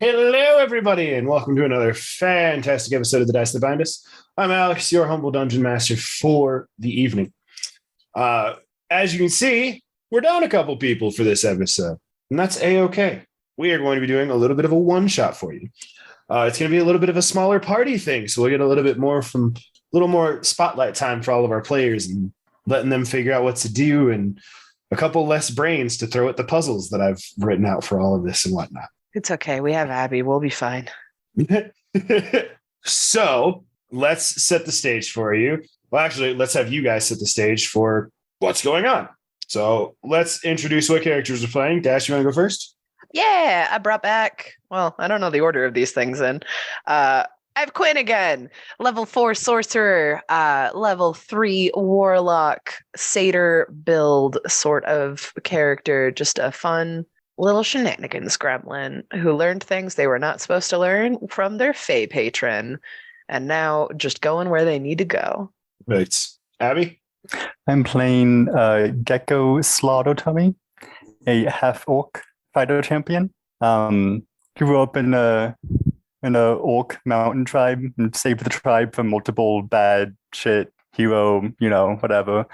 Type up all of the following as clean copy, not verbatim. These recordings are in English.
Hello, everybody, and welcome to another fantastic episode of the Dice That Bind Us. I'm Alex, your humble dungeon master for the evening. As you can see, we're down a couple people for this episode, and that's a-okay. We are going to be doing a little bit of a one-shot for you. It's going to be a little bit of a smaller party thing, so we'll get a little bit more spotlight time for all of our players and letting them figure out what to do, and a couple less brains to throw at the puzzles that I've written out for all of this and whatnot. It's okay. We have Abby. We'll be fine. So let's set the stage for you. Well, actually, let's have you guys set the stage for what's going on. So let's introduce what characters we're playing. Dash, you want to go first? Yeah, I brought back, well, I don't know the order of these things in. I have Quinn again. Level 4 sorcerer, level 3 warlock, satyr build sort of character. Just a fun little shenanigans gremlin who learned things they were not supposed to learn from their Fae patron, and now just going where they need to go. Right. Abby? I'm playing Gecko Slaughter Tummy, a half-orc fighter champion. Grew up in a orc mountain tribe and saved the tribe from multiple bad shit, hero, whatever.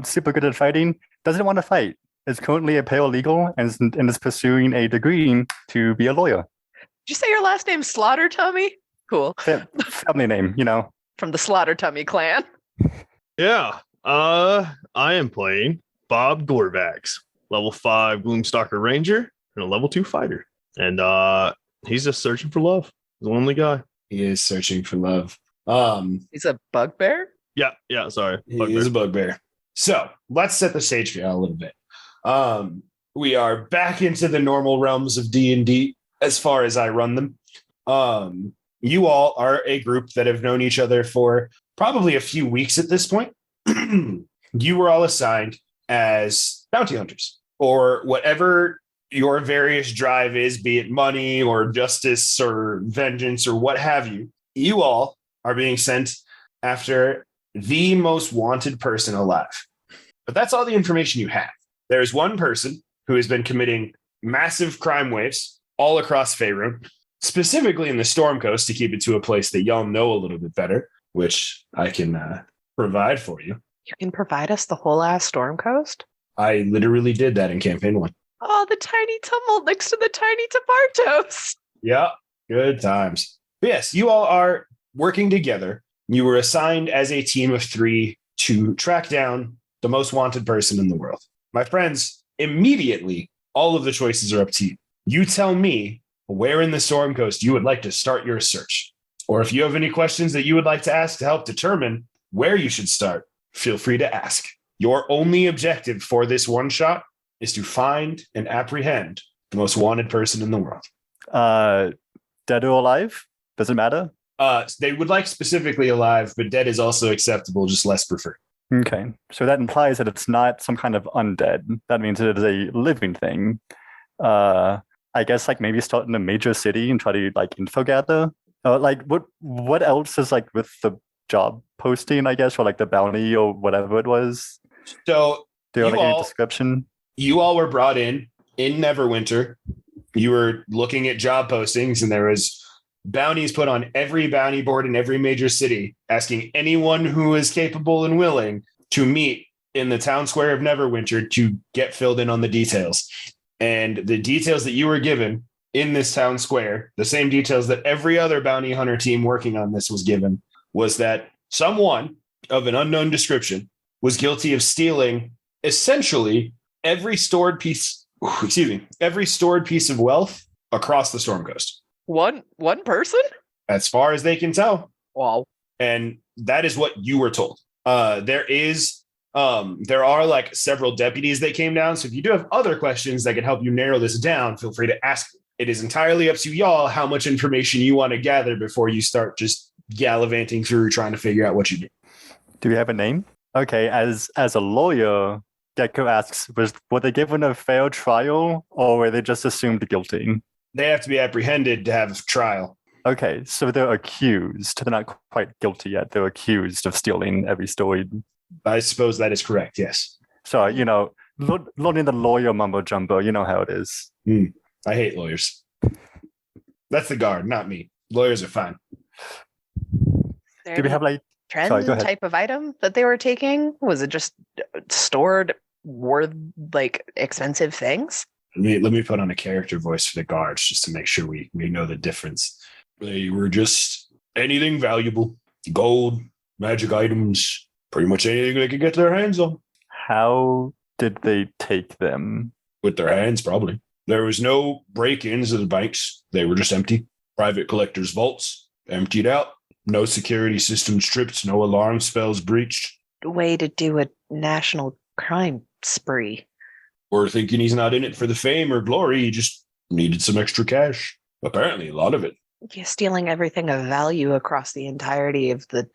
Super good at fighting, doesn't want to fight. Is currently a paralegal and is pursuing a degree to be a lawyer. Did you say your last name's Slaughter Tummy? Cool. Family name, From the Slaughter Tummy clan. Yeah. I am playing Bob Gorvax, level 5 Gloomstalker Ranger and a level 2 fighter. And he's just searching for love. He's a lonely guy. He is searching for love. He's a bugbear? Yeah, sorry. He is a bugbear. So let's set the stage for you a little bit. We are back into the normal realms of D&D as far as I run them. You all are a group that have known each other for probably a few weeks at this point. You were all assigned as bounty hunters, or whatever your various drive is, be it money or justice or vengeance or what have you. You all are being sent after the most wanted person alive. But that's all the information you have. There's one person who has been committing massive crime waves all across Faerun, specifically in the Storm Coast, to keep it to a place that y'all know a little bit better, which I can provide for you. You can provide us the whole ass Storm Coast? I literally did that in Campaign 1. Oh, the tiny tumult next to the tiny Tabartos. Yeah, good times. But yes, you all are working together. You were assigned as a team of 3 to track down the most wanted person in the world. My friends, immediately, all of the choices are up to you. You tell me where in the Storm Coast you would like to start your search. Or if you have any questions that you would like to ask to help determine where you should start, feel free to ask. Your only objective for this one shot is to find and apprehend the most wanted person in the world. Dead or alive? Does it matter? They would like specifically alive, but dead is also acceptable, just less preferred. Okay, so that implies that it's not some kind of undead. That means it is a living thing. I guess maybe start in a major city and try to info gather. What else is with the job posting, I guess, or the bounty or whatever it was? So do you have any description? You all were brought in Neverwinter. You were looking at job postings, and there was bounties put on every bounty board in every major city, asking anyone who is capable and willing to meet in the town square of Neverwinter to get filled in on the details. And the details that you were given in this town square, the same details that every other bounty hunter team working on this was given, was that someone of an unknown description was guilty of stealing essentially every stored piece of wealth across the Storm Coast. One person? As far as they can tell. Wow. And that is what you were told. There are several deputies that came down. So if you do have other questions that can help you narrow this down, feel free to ask. It is entirely up to y'all how much information you want to gather before you start just gallivanting through trying to figure out what you do. Do we have a name? Okay, as a lawyer, Gecko asks, were they given a fair trial or were they just assumed guilty? They have to be apprehended to have a trial. Okay, so they're accused. They're not quite guilty yet. They're accused of stealing every story. I suppose that is correct, yes. So, learning the lawyer mumbo jumbo, you know how it is. I hate lawyers. That's the guard, not me. Lawyers are fine. Do we have like? trend Sorry, go ahead. type of item that they were taking? Was it just stored worth like expensive things? Let me put on a character voice for the guards just to make sure we know the difference. They were just anything valuable, gold, magic items, pretty much anything they could get their hands on. How did they take them? With their hands, probably. There was no break-ins of the banks. They were just empty. Private collectors' vaults, emptied out. No security systems tripped, no alarm spells breached. Way to do a national crime spree. Or thinking he's not in it for the fame or glory, he just needed some extra cash. Apparently, a lot of it. You're stealing everything of value across the entirety of the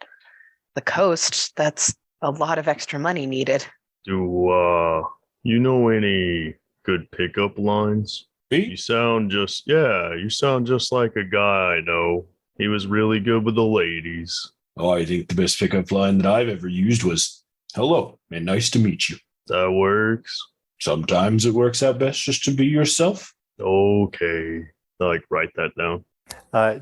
coast. That's a lot of extra money needed. Do you know any good pickup lines? Me? You sound just like a guy I know. He was really good with the ladies. Oh, I think the best pickup line that I've ever used was, "Hello, and nice to meet you." That works. Sometimes it works out best just to be yourself. Okay. Like, write that down.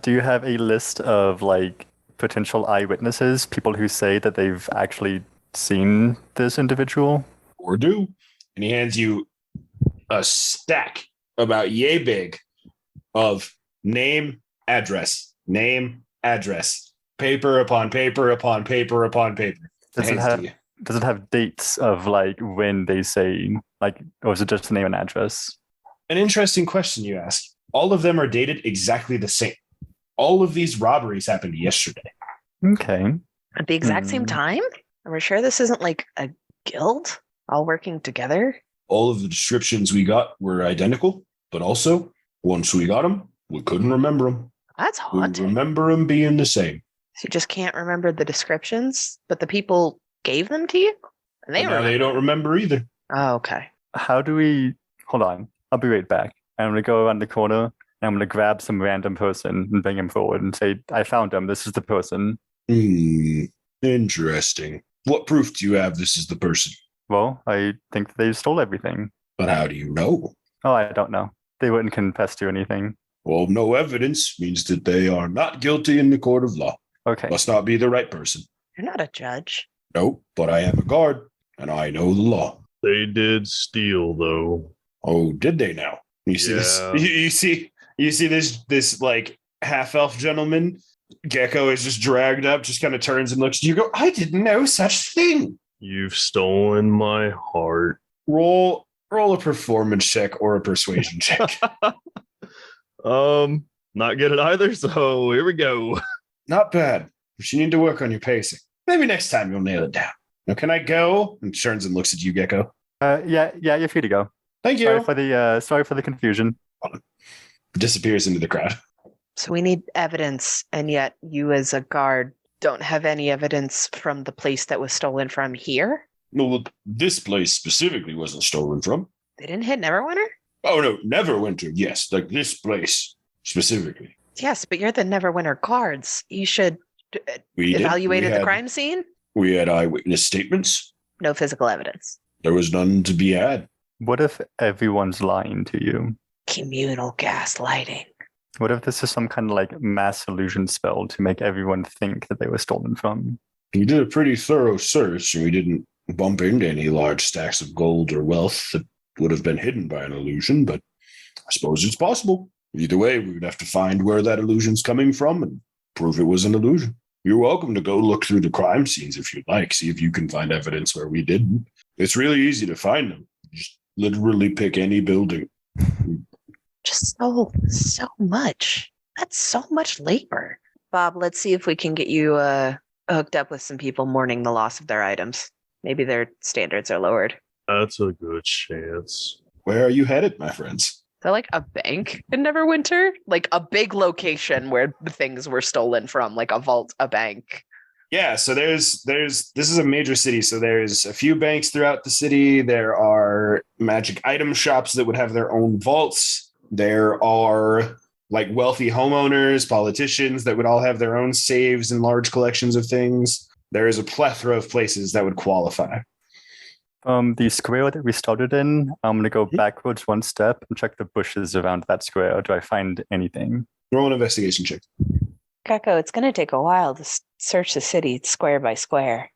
Do you have a list of like potential eyewitnesses, people who say that they've actually seen this individual? Or do. And he hands you a stack about yay big of name, address, paper upon paper upon paper upon paper. Does it have dates of like when they say, like, or is it just the name and address? An interesting question you ask. All of them are dated exactly the same. All of these robberies happened yesterday. Okay. At the exact same time? Are we sure this isn't like a guild all working together? All of the descriptions we got were identical, but also, once we got them, we couldn't remember them. That's We haunting. remember them being the same. So you just can't remember the descriptions, but the people gave them to you? And But now remember. they don't remember either. Oh, okay. How do we hold on? I'll be right back. I'm gonna go around the corner and I'm gonna grab some random person and bring him forward and say, I found him, this is the person. Interesting. What proof do you have this is the person? Well, I think they stole everything. But how do you know? Oh, I don't know. They wouldn't confess to anything. Well, no evidence means that they are not guilty in the court of law. Okay. Must not be the right person. You're not a judge. Nope, but I am a guard, and I know the law. They did steal, though. Oh, did they now? You see this? Yeah. You see this like half-elf gentleman? Gecko is just dragged up, just kind of turns and looks at you. Go, I didn't know such thing. You've stolen my heart. Roll a performance check or a persuasion check. Not good at either, so here we go. Not bad, but you need to work on your pacing. Maybe next time you'll nail it down. Now, can I go? And turns and looks at you, Gecko. Yeah, you're free to go. Thank you. Sorry for the confusion. Disappears into the crowd. So we need evidence, and yet you as a guard don't have any evidence from the place that was stolen from here? Well, this place specifically wasn't stolen from. They didn't hit Neverwinter? Oh, no, Neverwinter, yes. Like this place specifically. Yes, but you're the Neverwinter guards. You should We did. evaluated We the had- crime scene? We had eyewitness statements. No physical evidence. There was none to be had. What if everyone's lying to you? Communal gaslighting. What if this is some kind of like mass illusion spell to make everyone think that they were stolen from? We did a pretty thorough search, and we didn't bump into any large stacks of gold or wealth that would have been hidden by an illusion, but I suppose it's possible. Either way, we would have to find where that illusion's coming from and prove it was an illusion. You're welcome to go look through the crime scenes if you'd like, see if you can find evidence where we didn't. It's really easy to find them. Just literally pick any building. Just so much. That's so much labor. Bob, let's see if we can get you hooked up with some people mourning the loss of their items. Maybe their standards are lowered. That's a good chance. Where are you headed, my friends? Is there like a bank in Neverwinter? Like a big location where the things were stolen from, like a vault, a bank. Yeah, so there's this is a major city, so there's a few banks throughout the city. There are magic item shops that would have their own vaults. There are like wealthy homeowners, politicians that would all have their own saves and large collections of things. There is a plethora of places that would qualify. The square that we started in, I'm going to go backwards one step and check the bushes around that square. Do I find anything? Roll an investigation check. Gecko, it's going to take a while to search the city square by square.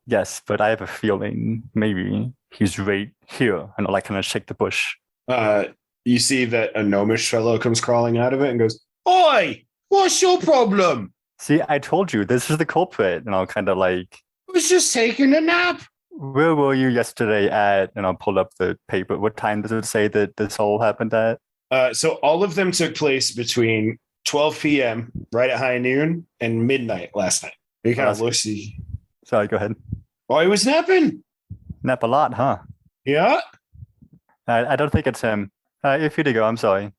Yes, but I have a feeling maybe he's right here. And I kind of shake the bush. You see that a gnomish fellow comes crawling out of it and goes, "Oi, what's your problem? See, I told you, this is the culprit. And I'll kind of like, I was just taking a nap." where were you yesterday at? And I'll pull up the paper. What time does it say that this all happened at? So all of them took place between 12 p.m., right at high noon, and midnight last night. He kind of looks. Sorry, go ahead. Oh, he was napping. Nap a lot, huh? Yeah. I don't think it's him. If you to go, I'm sorry.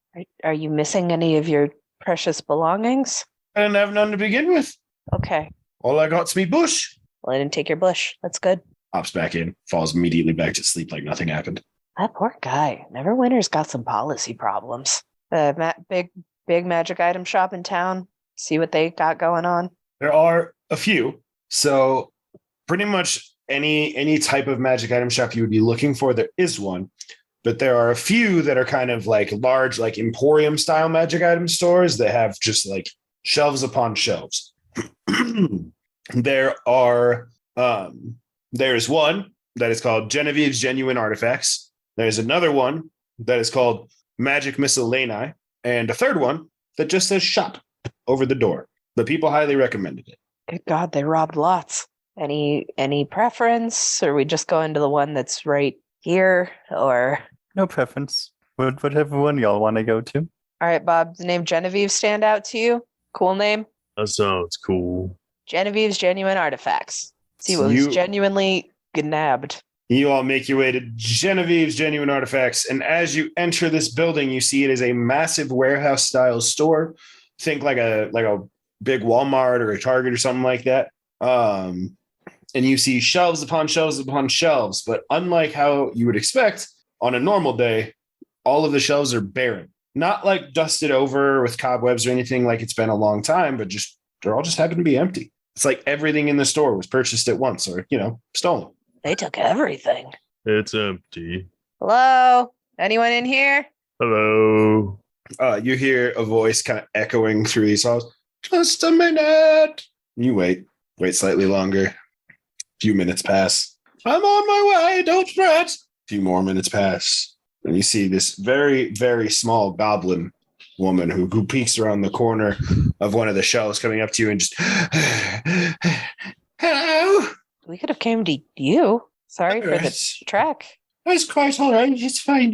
Are you missing any of your precious belongings? I didn't have none to begin with. Okay. All I got's me bush. Well, I didn't take your bush. That's good. Hops back in, falls immediately back to sleep like nothing happened. That poor guy. Neverwinter's got some policy problems. Big magic item shop in town. See what they got going on. There are a few. So pretty much any type of magic item shop you would be looking for, there is one. But there are a few that are kind of like large, like emporium style magic item stores that have just like shelves upon shelves. There's one that is called Genevieve's Genuine Artifacts. There's another one that is called Magic Miscellany, and a third one that just says shop over the door. But people highly recommended it. Good God, they robbed lots. Any preference? Or we just go into the one that's right here? Or No preference. Whatever one y'all want to go to. all right, Bob, does the name Genevieve stand out to you? Cool name? That sounds cool. Genevieve's Genuine Artifacts. See So what was you- genuinely nabbed. You all make your way to Genevieve's Genuine Artifacts, and as you enter this building, you see it is a massive warehouse-style store. Think like a big Walmart or a Target or something like that. And you see shelves upon shelves upon shelves, but unlike how you would expect on a normal day, all of the shelves are barren. Not like dusted over with cobwebs or anything like it's been a long time, but just they're all just happen to be empty. It's like everything in the store was purchased at once or, stolen. They took everything. It's empty. Hello? Anyone in here? Hello. You hear a voice kind of echoing through these halls. Just a minute. You wait slightly longer. A few minutes pass. I'm on my way. Don't fret. A few more minutes pass. And you see this very, very small goblin woman who peeks around the corner of one of the shelves coming up to you and just, hello. We could have came to you. Sorry for the track. That's quite all right. It's fine.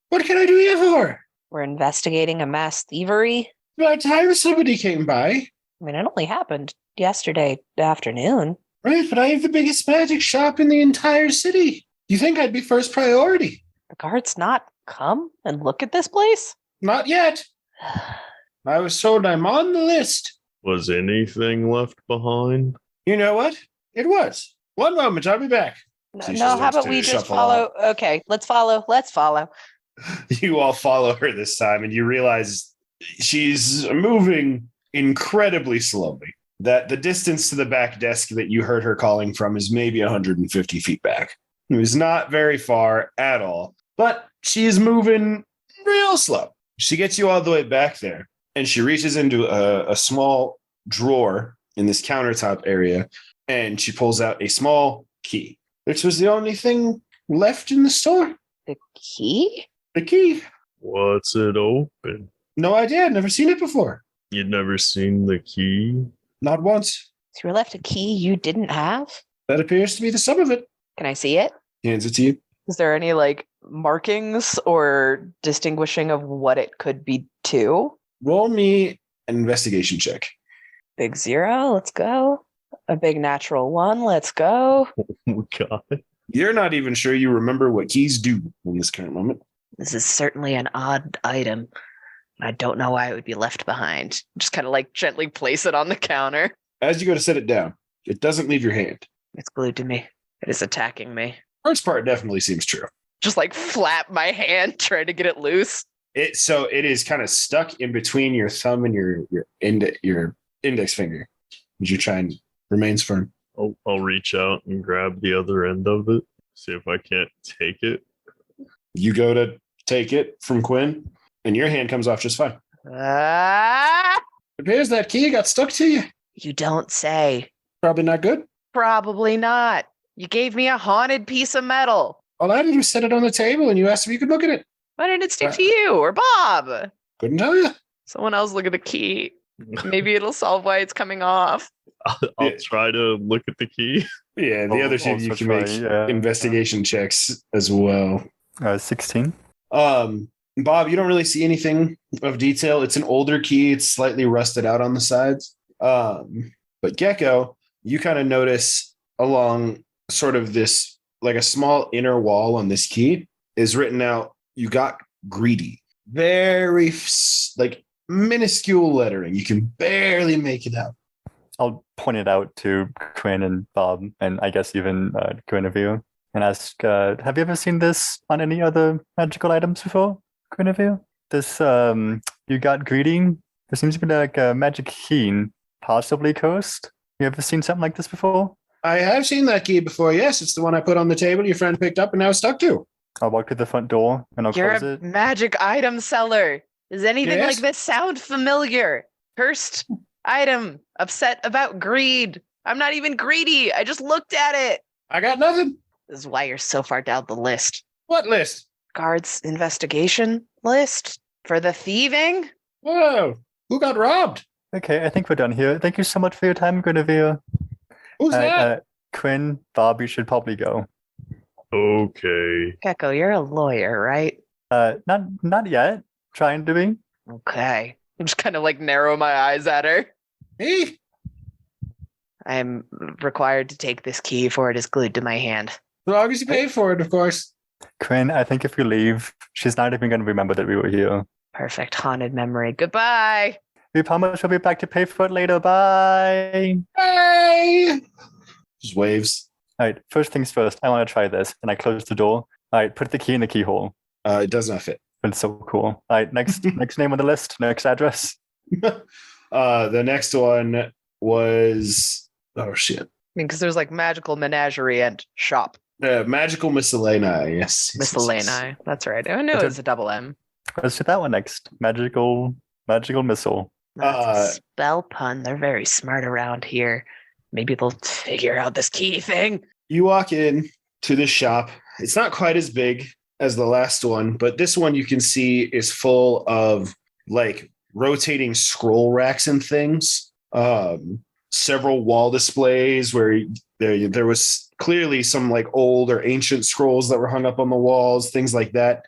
What can I do you for? We're investigating a mass thievery. About time somebody came by. I mean, it only happened yesterday afternoon. Right, but I have the biggest magic shop in the entire city. You think I'd be first priority? The guards not come and look at this place? Not yet. I was told I'm on the list. Was anything left behind? You know what? It was. One moment, I'll be back. So she No, how starts about to we just shuffle follow? Okay, let's follow. You all follow her this time, and you realize she's moving incredibly slowly. That the distance to the back desk that you heard her calling from is maybe 150 feet back. It was not very far at all, but she is moving real slow. She gets you all the way back there, and she reaches into a small drawer in this countertop area, and she pulls out a small key. This was the only thing left in the store. The key? The key. What's it open? No idea. I'd never seen it before. You'd never seen the key? Not once. So you were left a key you didn't have? That appears to be the sum of it. Can I see it? He hands it to you. Is there any markings or distinguishing of what it could be to? Roll me an investigation check. Big 0, let's go. A big natural 1, let's go. Oh, God. You're not even sure you remember what keys do in this current moment. This is certainly an odd item. I don't know why it would be left behind. Just kind of gently place it on the counter. As you go to set it down, it doesn't leave your hand. It's glued to me. It is attacking me. First part definitely seems true. Just flap my hand, trying to get it loose. It is kind of stuck in between your thumb and your index finger. As you try and remains firm. I'll reach out and grab the other end of it. See if I can't take it. You go to take it from Quinn, and your hand comes off just fine. Ah, There's that key got stuck to you. you don't say. Probably not good. Probably not. You gave me a haunted piece of metal. All I did was set it on the table and you asked if you could look at it. Why didn't it stick to you or Bob? Couldn't tell you. Someone else look at the key. Maybe it'll solve why it's coming off. I'll try to look at the key. Yeah, the other two Also you can try, make investigation checks as well. 16. Bob, you don't really see anything of detail. It's an older key. It's slightly rusted out on the sides. But Gecko, you kind of notice along sort of this, like a small inner wall on this key is written out, you got greedy. Very like minuscule lettering. You can barely make it out. I'll point it out to Quinn and Bob, and I guess even Guinevere, and ask, have you ever seen this on any other magical items before, Guinevere? This, you got greedy? There seems to be like a magic key, possibly cursed. You ever seen something like this before? I have seen that key before. Yes, it's the one I put on the table your friend picked up and now it's stuck to. I'll walk to the front door and I'll You're close a it. magic item seller. Does anything Yes? like this sound familiar? Cursed item, upset about greed. I'm not even greedy. I just looked at it. I got nothing. This is why you're so far down the list. What list? Guards investigation list for the thieving? Whoa. Who got robbed? Okay, I think we're done here. Thank you so much for your time, Guinevere. Who's that? Quinn, Bob, you should probably go. Okay. Gecko, you're a lawyer, right? Not yet. Trying to be. Okay. I'm just kind of like narrow my eyes at her. Hey, I'm required to take this key for it is glued to my hand. as long as you pay for it, of course. Quinn, I think if you leave, she's not even going to remember that we were here. Perfect haunted memory. Goodbye. We promise we'll be back to pay for it later. Bye. Hey! Just waves. All right, first things first. I want to try this. And I close the door. All right, put the key in the keyhole. It does not fit. It's so cool. All right, next name on the list. Next address. The next one was, oh shit. I mean, because there's like magical menagerie and shop. Magical miscellany. Yes. Miscellany. That's right. I knew it was a double M. Let's do that one next. Magical missile. That's a spell pun. They're very smart around here. Maybe they'll figure out this key thing. You walk in to this shop. It's not quite as big as the last one, but this one you can see is full of like rotating scroll racks and things. Several wall displays where there was clearly some like old or ancient scrolls that were hung up on the walls, things like that.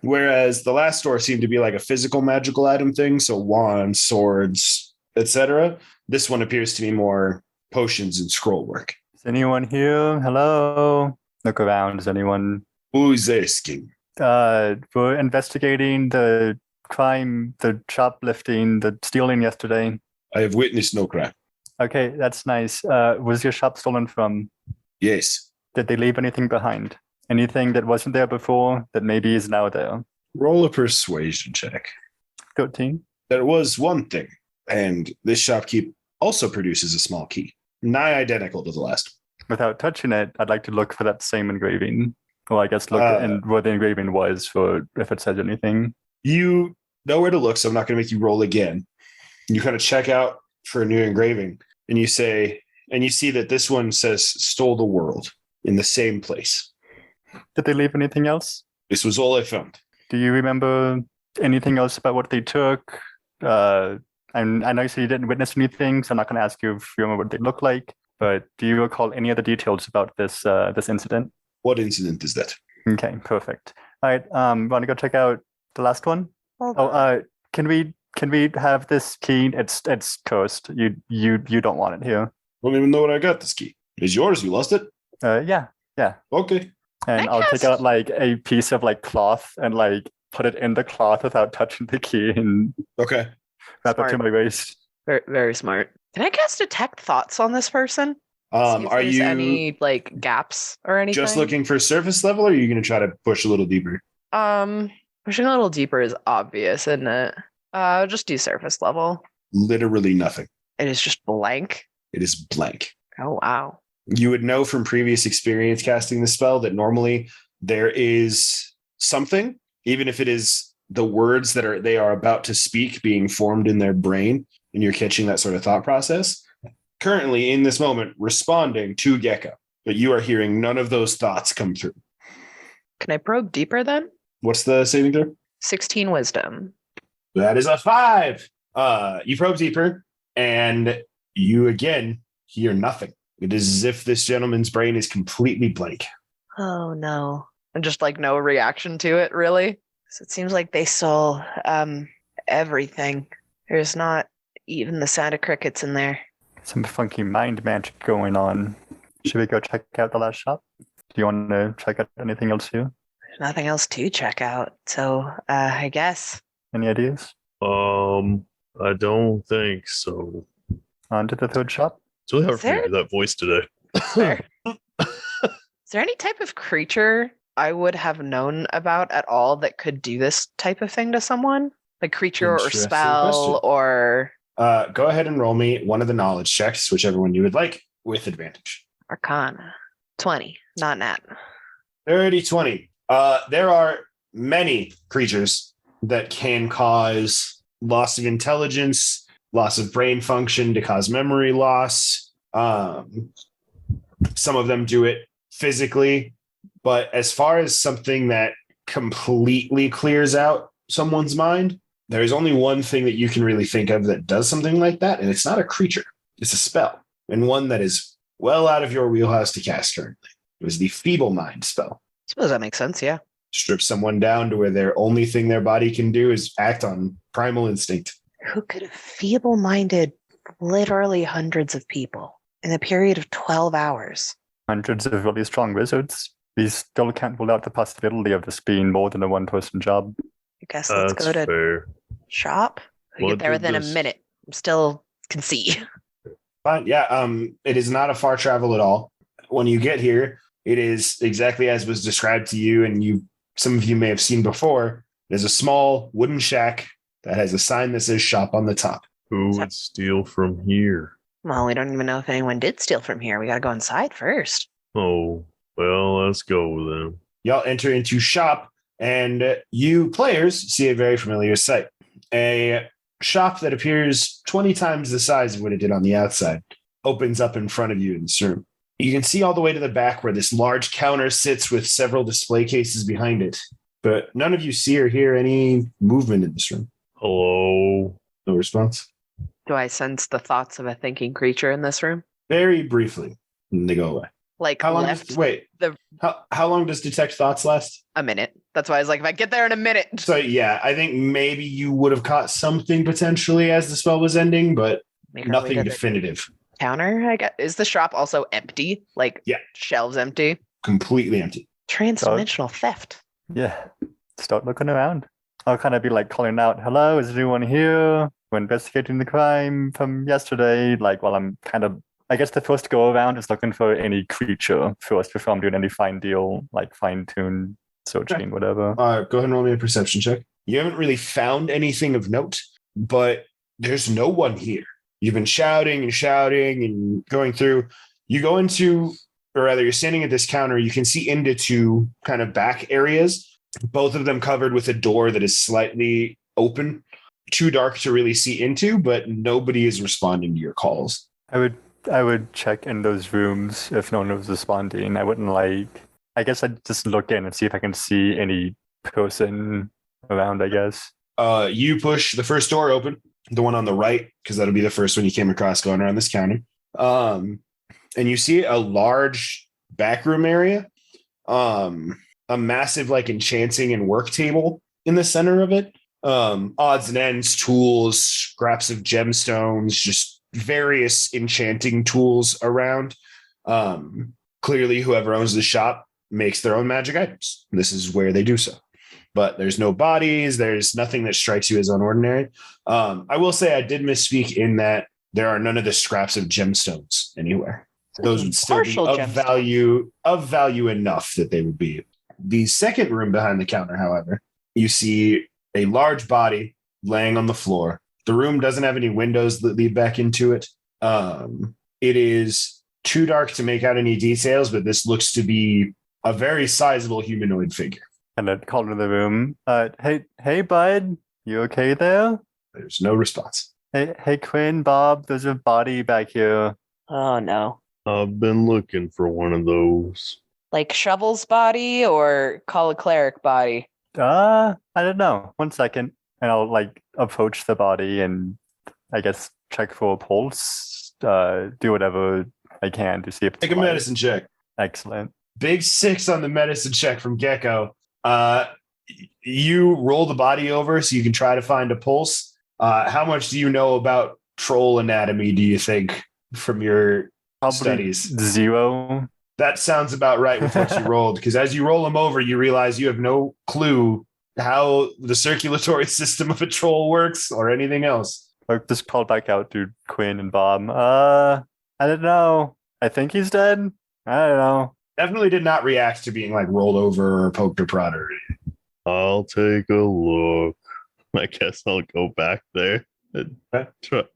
Whereas the last store seemed to be like a physical magical item thing, so wands, swords, etc. This one appears to be more potions and scroll work. Is anyone here? Hello? Look around. Is anyone? Who's asking? We're investigating the crime, the shoplifting, the stealing yesterday. I have witnessed no crime. Okay, that's nice. Was your shop stolen from? Yes. Did they leave anything behind? Anything that wasn't there before that maybe is now there? Roll a persuasion check. 13. There was one thing, and this shopkeep also produces a small key, nigh identical to the last. Without touching it, I'd like to look for that same engraving. Well, I guess look and where the engraving was for if it says anything. You know where to look, so I'm not going to make you roll again. You kind of check out for a new engraving, and you see that this one says "Stole the World" in the same place. Did they leave anything else? This was all I found. Do you remember anything else about what they took? I know you said you didn't witness anything, so I'm not going to ask you if you remember what they look like. But do you recall any other details about this incident? What incident is that? Okay, perfect. All right, want to go check out the last one? Can we have this key? It's cursed. You don't want it here. I don't even know where I got this key. It's yours. You lost it? Yeah. Okay. And I'll take out like a piece of like cloth and like put it in the cloth without touching the key and Okay. wrap it to my waist. Very, very smart. Can I cast detect thoughts on this person? See if Are there's you any like gaps or anything? just looking for surface level, or are you going to try to push a little deeper? Pushing a little deeper is obvious, isn't it? Just do surface level. Literally nothing. It is just blank. It is blank. Oh wow. You would know from previous experience casting the spell that normally there is something, even if it is the words that they are about to speak being formed in their brain, and you're catching that sort of thought process. Currently, in this moment, responding to Gecko, but you are hearing none of those thoughts come through. Can I probe deeper then? What's the saving throw? 16 wisdom. That is a 5. You probe deeper, and you again hear nothing. It is as if this gentleman's brain is completely blank. Oh no. And just like no reaction to it, really? So it seems like they stole everything. There's not even the sound of crickets in there. Some funky mind magic going on. Should we go check out the last shop? Do you want to check out anything else here? There's nothing else to check out. So I guess. Any ideas? I don't think so. On to the third shop? It's really hard Is for me to there- do that voice today. Fair. Is there any type of creature I would have known about at all that could do this type of thing to someone? Like creature or Interesting spell question. or Go ahead and roll me one of the knowledge checks, whichever one you would like, with advantage. arcana. 20, not nat. 30-20. There are many creatures that can cause loss of intelligence, loss of brain function to cause memory loss. Some of them do it physically, but as far as something that completely clears out someone's mind, there is only one thing that you can really think of that does something like that, and it's not a creature. It's a spell, and one that is well out of your wheelhouse to cast currently. It was the Feeble Mind spell. Suppose that makes sense, yeah. Strip someone down to where their only thing their body can do is act on primal instinct. Who could have feeble-minded literally hundreds of people in a period of 12 hours? Hundreds of really strong wizards. We still can't rule out the possibility of this being more than a one-person job. I guess let's That's go to fair. shop. We What get there did within a this- minute. I'm still can see. Fine. Yeah. It is not a far travel at all. When you get here, it is exactly as was described to you, and some of you may have seen before. There's a small wooden shack that has a sign that says shop on the top. Who would steal from here? Well, we don't even know if anyone did steal from here. We gotta go inside first. Oh, well, let's go then. Y'all enter into shop, and you players see a very familiar sight. A shop that appears 20 times the size of what it did on the outside opens up in front of you in this room. You can see all the way to the back where this large counter sits with several display cases behind it, but none of you see or hear any movement in this room. Hello. No response. Do I sense the thoughts of a thinking creature in this room? Very briefly, and they go away. Like How long left does how long does detect thoughts last? a minute. That's why I was like, if I get there in a minute. So yeah, I think maybe you would have caught something potentially as the spell was ending, but Maybe we nothing did the definitive. counter, I guess. Is the shop also empty? Like Yeah. shelves empty? Completely empty. Transdimensional theft. Yeah. Start looking around. I'll kind of be like calling out, hello, is anyone here? We're investigating the crime from yesterday. Like, while I'm kind of, I guess the first go around is looking for any creature first before I'm doing any fine deal, like fine tune searching, whatever. Go ahead and roll me a perception check. You haven't really found anything of note, but there's no one here. You've been shouting and going through. You go into, or rather, you're standing at this counter. You can see into two kind of back areas, both of them covered with a door that is slightly open. Too dark to really see into, but nobody is responding to your calls. I would check in those rooms if no one was responding. I wouldn't I guess I'd just look in and see if I can see any person around, I guess. You push the first door open, the one on the right, because that'll be the first one you came across going around this counter. And you see a large backroom area, a massive like enchanting and work table in the center of it. Odds and ends, tools, scraps of gemstones, just various enchanting tools around. Clearly, whoever owns the shop makes their own magic items. This is where they do so. But there's no bodies. There's nothing that strikes you as unordinary. I will say I did misspeak in that there are none of the scraps of gemstones anywhere. Those would still be Partial of gemstones. value enough that they would be. The second room behind the counter, however, you see a large body laying on the floor. The room doesn't have any windows that lead back into it. It is too dark to make out any details, but this looks to be a very sizable humanoid figure. kind of call into the room. Hey, bud, you okay there? There's no response. Hey, Quinn, Bob, there's a body back here. Oh no. I've been looking for one of those. Like Shovel's body or call a cleric body? I don't know. 1 second, and I'll like approach the body and I guess check for a pulse. Do whatever I can to see if it's Take a alive. medicine check. Excellent. Big 6 on the medicine check from Gecko. You roll the body over so you can try to find a pulse. How much do you know about troll anatomy, do you think, from your Probably studies? 0. That sounds about right with what you rolled, because as you roll them over, you realize you have no clue how the circulatory system of a troll works or anything else. I'll just call back out to Quinn and Bob. I don't know. I think he's dead. I don't know. Definitely did not react to being like rolled over or poked or prodded or anything. I'll take a look. I guess I'll go back there and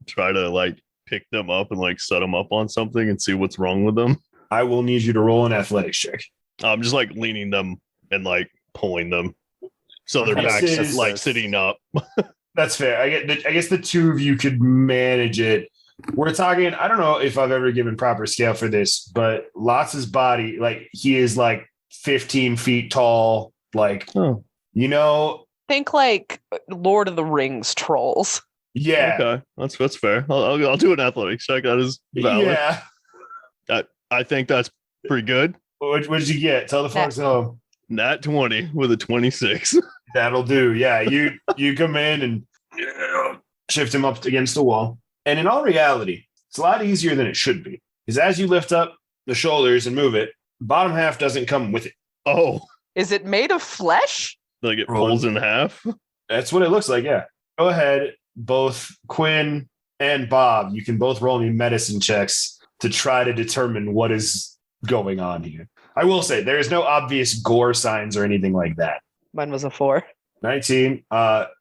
try to like pick them up and like set them up on something and see what's wrong with them. I will need you to roll an athletics check. I'm just like leaning them and like pulling them so their This backs is- like sitting up. That's fair. I guess the two of you could manage it. We're talking, I don't know if I've ever given proper scale for this, but Lotz's body, like he is like 15 feet tall. Like, you know, Think like Lord of the Rings trolls. yeah. Okay, that's fair. I'll do an athletics check. That is valid. Yeah. I think that's pretty good. What did you get? Tell the folks home. Nat 20 with a 26. That'll do. Yeah. You come in and shift him up against the wall. And in all reality, it's a lot easier than it should be. Because as you lift up the shoulders and move it, the bottom half doesn't come with it. Oh, Is it made of flesh? like it pulls in half. That's what it looks like. Yeah. Go ahead. Both Quinn and Bob, you can both roll me medicine checks to try to determine what is going on here. I will say there is no obvious gore signs or anything like that. Mine was a 4. 19.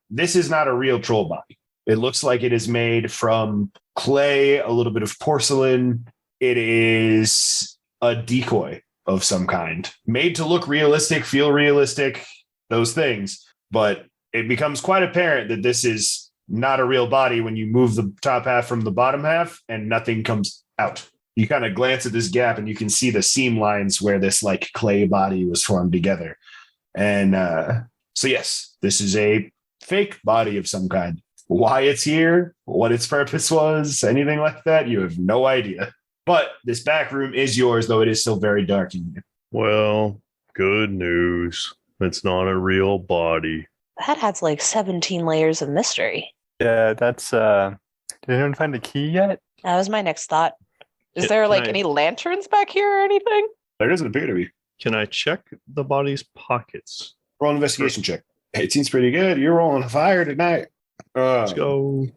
This is not a real troll body. It looks like it is made from clay, a little bit of porcelain. It is a decoy of some kind, made to look realistic, feel realistic, those things. But it becomes quite apparent that this is not a real body when you move the top half from the bottom half and nothing comes out. You kind of glance at this gap and you can see the seam lines where this like clay body was formed together. And so, yes, this is a fake body of some kind. Why it's here, what its purpose was, anything like that, you have no idea. But this back room is yours, though it is still very dark in here. Well, good news. It's not a real body. That adds like 17 layers of mystery. Yeah, that's did anyone find a key yet? That was my next thought. Is Can- there can like I- any lanterns back here or anything? There doesn't appear to be. Can I check the body's pockets? Roll an investigation check. It seems pretty good. You're rolling fire tonight. Let's go.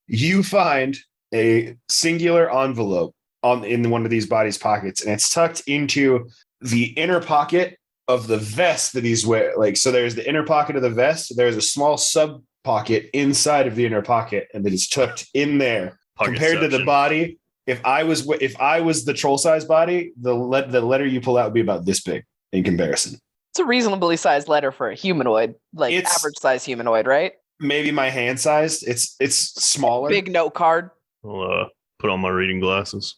You find a singular envelope in one of these bodies' pockets, and it's tucked into the inner pocket of the vest that he's wearing. Like, so there's the inner pocket of the vest. There's a small sub pocket inside of the inner pocket, and that is tucked in there. Compared to the Pocketception. body, if I was the troll size body, the letter you pull out would be about this big in comparison. It's a reasonably sized letter for a humanoid, like It's- average size humanoid, right? Maybe my hand sized. It's smaller. Big note card. I'll put on my reading glasses.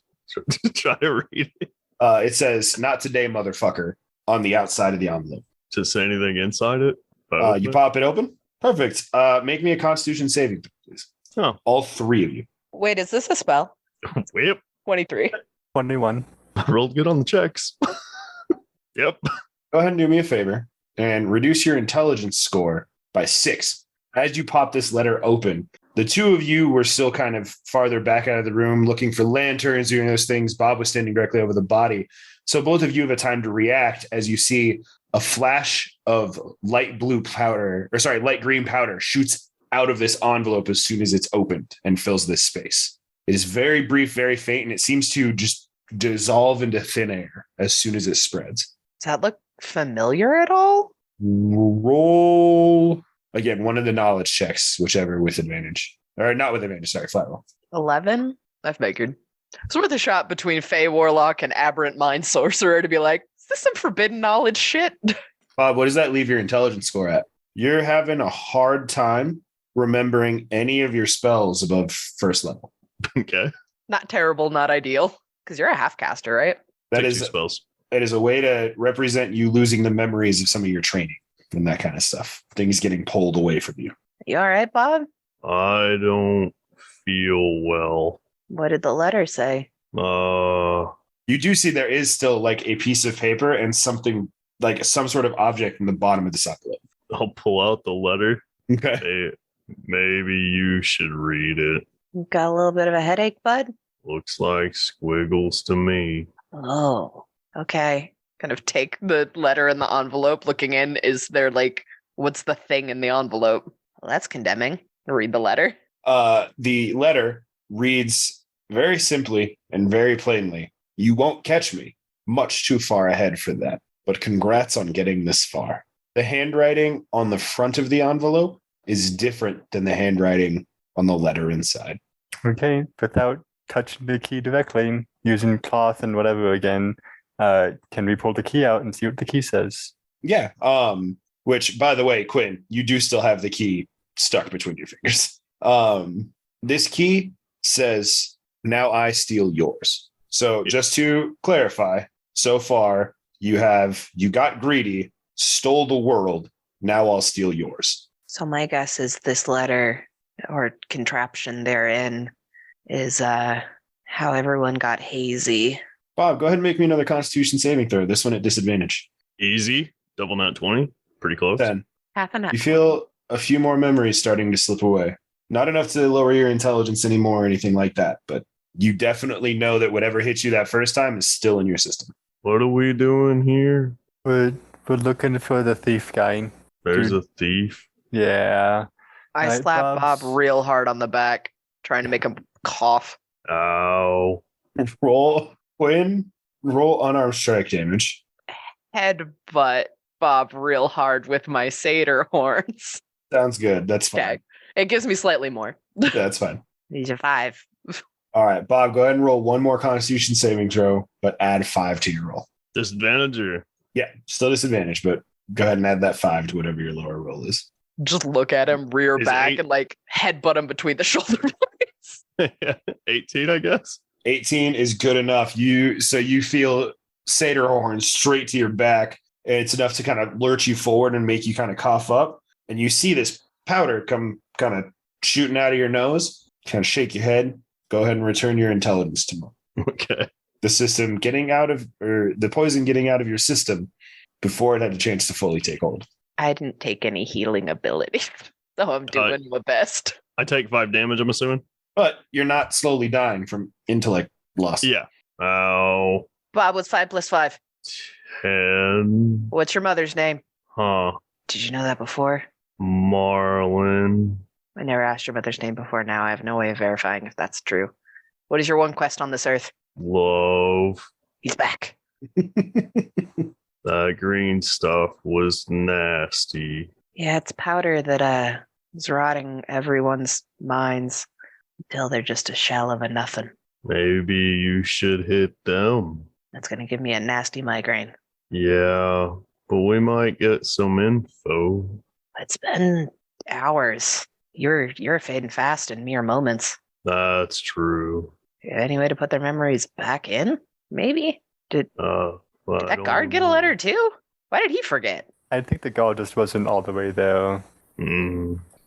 Try to read it. It says "Not today, motherfucker" on the outside of the envelope. To say anything inside it. You pop it open. Perfect. Make me a Constitution saving, please. Oh. All three of you. Wait, is this a spell? Yep. 23. 21. I rolled good on the checks. Yep. Go ahead and do me a favor and reduce your intelligence score by 6. As you pop this letter open, the two of you were still kind of farther back out of the room looking for lanterns, doing those things. Bob was standing directly over the body. So both of you have a time to react as you see a flash of light green powder shoots out of this envelope as soon as it's opened and fills this space. It is very brief, very faint, and it seems to just dissolve into thin air as soon as it spreads. Does that look familiar at all? Roll again one of the knowledge checks, whichever with advantage. Or not with advantage, sorry, flat roll. 11? I figured. It's worth a shot between Fey Warlock and Aberrant Mind Sorcerer to be like, is this some forbidden knowledge shit? Bob, what does that leave your intelligence score at? You're having a hard time remembering any of your spells above first level. Okay. Not terrible, not ideal. Because you're a half caster, right? That Take is 2 spells. it is a way to represent you losing the memories of some of your training and that kind of stuff. Things getting pulled away from you. You all right, Bob? I don't feel well. What did the letter say? You do see there is still like a piece of paper and something like some sort of object in the bottom of this envelope. I'll pull out the letter. Okay. Hey, maybe you should read it. You got a little bit of a headache, bud? Looks like squiggles to me. Oh, okay. Kind of take the letter in the envelope, looking in. Is there like, what's the thing in the envelope? Well, that's condemning. Read the letter. The letter reads very simply and very plainly, "You won't catch me. Much too far ahead for that. But congrats on getting this far." The handwriting on the front of the envelope is different than the handwriting on the letter inside. Okay, without touching the key directly, using cloth and whatever again, can we pull the key out and see what the key says? Yeah. Which, by the way, Quinn, you do still have the key stuck between your fingers. This key says, "Now I steal yours." So just to clarify, so far you got greedy, stole the world. Now I'll steal yours. So my guess is this letter or contraption therein is how everyone got hazy. Bob, go ahead and make me another Constitution saving throw. This one at disadvantage. Easy. Double nat 20. Pretty close. 10. Half an hour. You feel a few more memories starting to slip away. Not enough to lower your intelligence anymore or anything like that, but you definitely know that whatever hit you that first time is still in your system. What are we doing here? We're looking for the thief guy. There's Dude. a thief. Yeah. I Right, slapped Bob Bob's- real hard on the back, trying to make him cough. Ow. Roll unarmed strike damage. Headbutt Bob real hard with my satyr horns. Sounds good. That's fine. Okay. It gives me slightly more. That's fine. These are 5. All right, Bob, go ahead and roll one more Constitution saving throw, but add 5 to your roll. Disadvantage or? Yeah, still disadvantage, but go ahead and add that 5 to whatever your lower roll is. Just look at him, rear Is back, 8? and like headbutt him between the shoulder blades. 18, I guess. 18 is good enough. You feel satyr horns straight to your back, and it's enough to kind of lurch you forward and make you kind of cough up. And you see this powder come kind of shooting out of your nose, kind of shake your head. Go ahead and return your intelligence to me. Okay. The system the poison getting out of your system before it had a chance to fully take hold. I didn't take any healing ability, so I'm doing my best. I take 5 damage, I'm assuming. But you're not slowly dying from intellect loss. Yeah. Ow. Bob, what's 5 plus 5? 10. What's your mother's name? Huh. Did you know that before? Marlin. I never asked your mother's name before. Now I have no way of verifying if that's true. What is your one quest on this earth? Love. He's back. That green stuff was nasty. Yeah, it's powder that is rotting everyone's minds until they're just a shell of a nothing. Maybe you should hit them. That's gonna give me a nasty migraine. Yeah, but we might get some info. It's been hours. You're fading fast in mere moments. That's true. Any way to put their memories back in? Maybe? Did That guard get a letter too? Why did he forget? I think the guard just wasn't all the way there.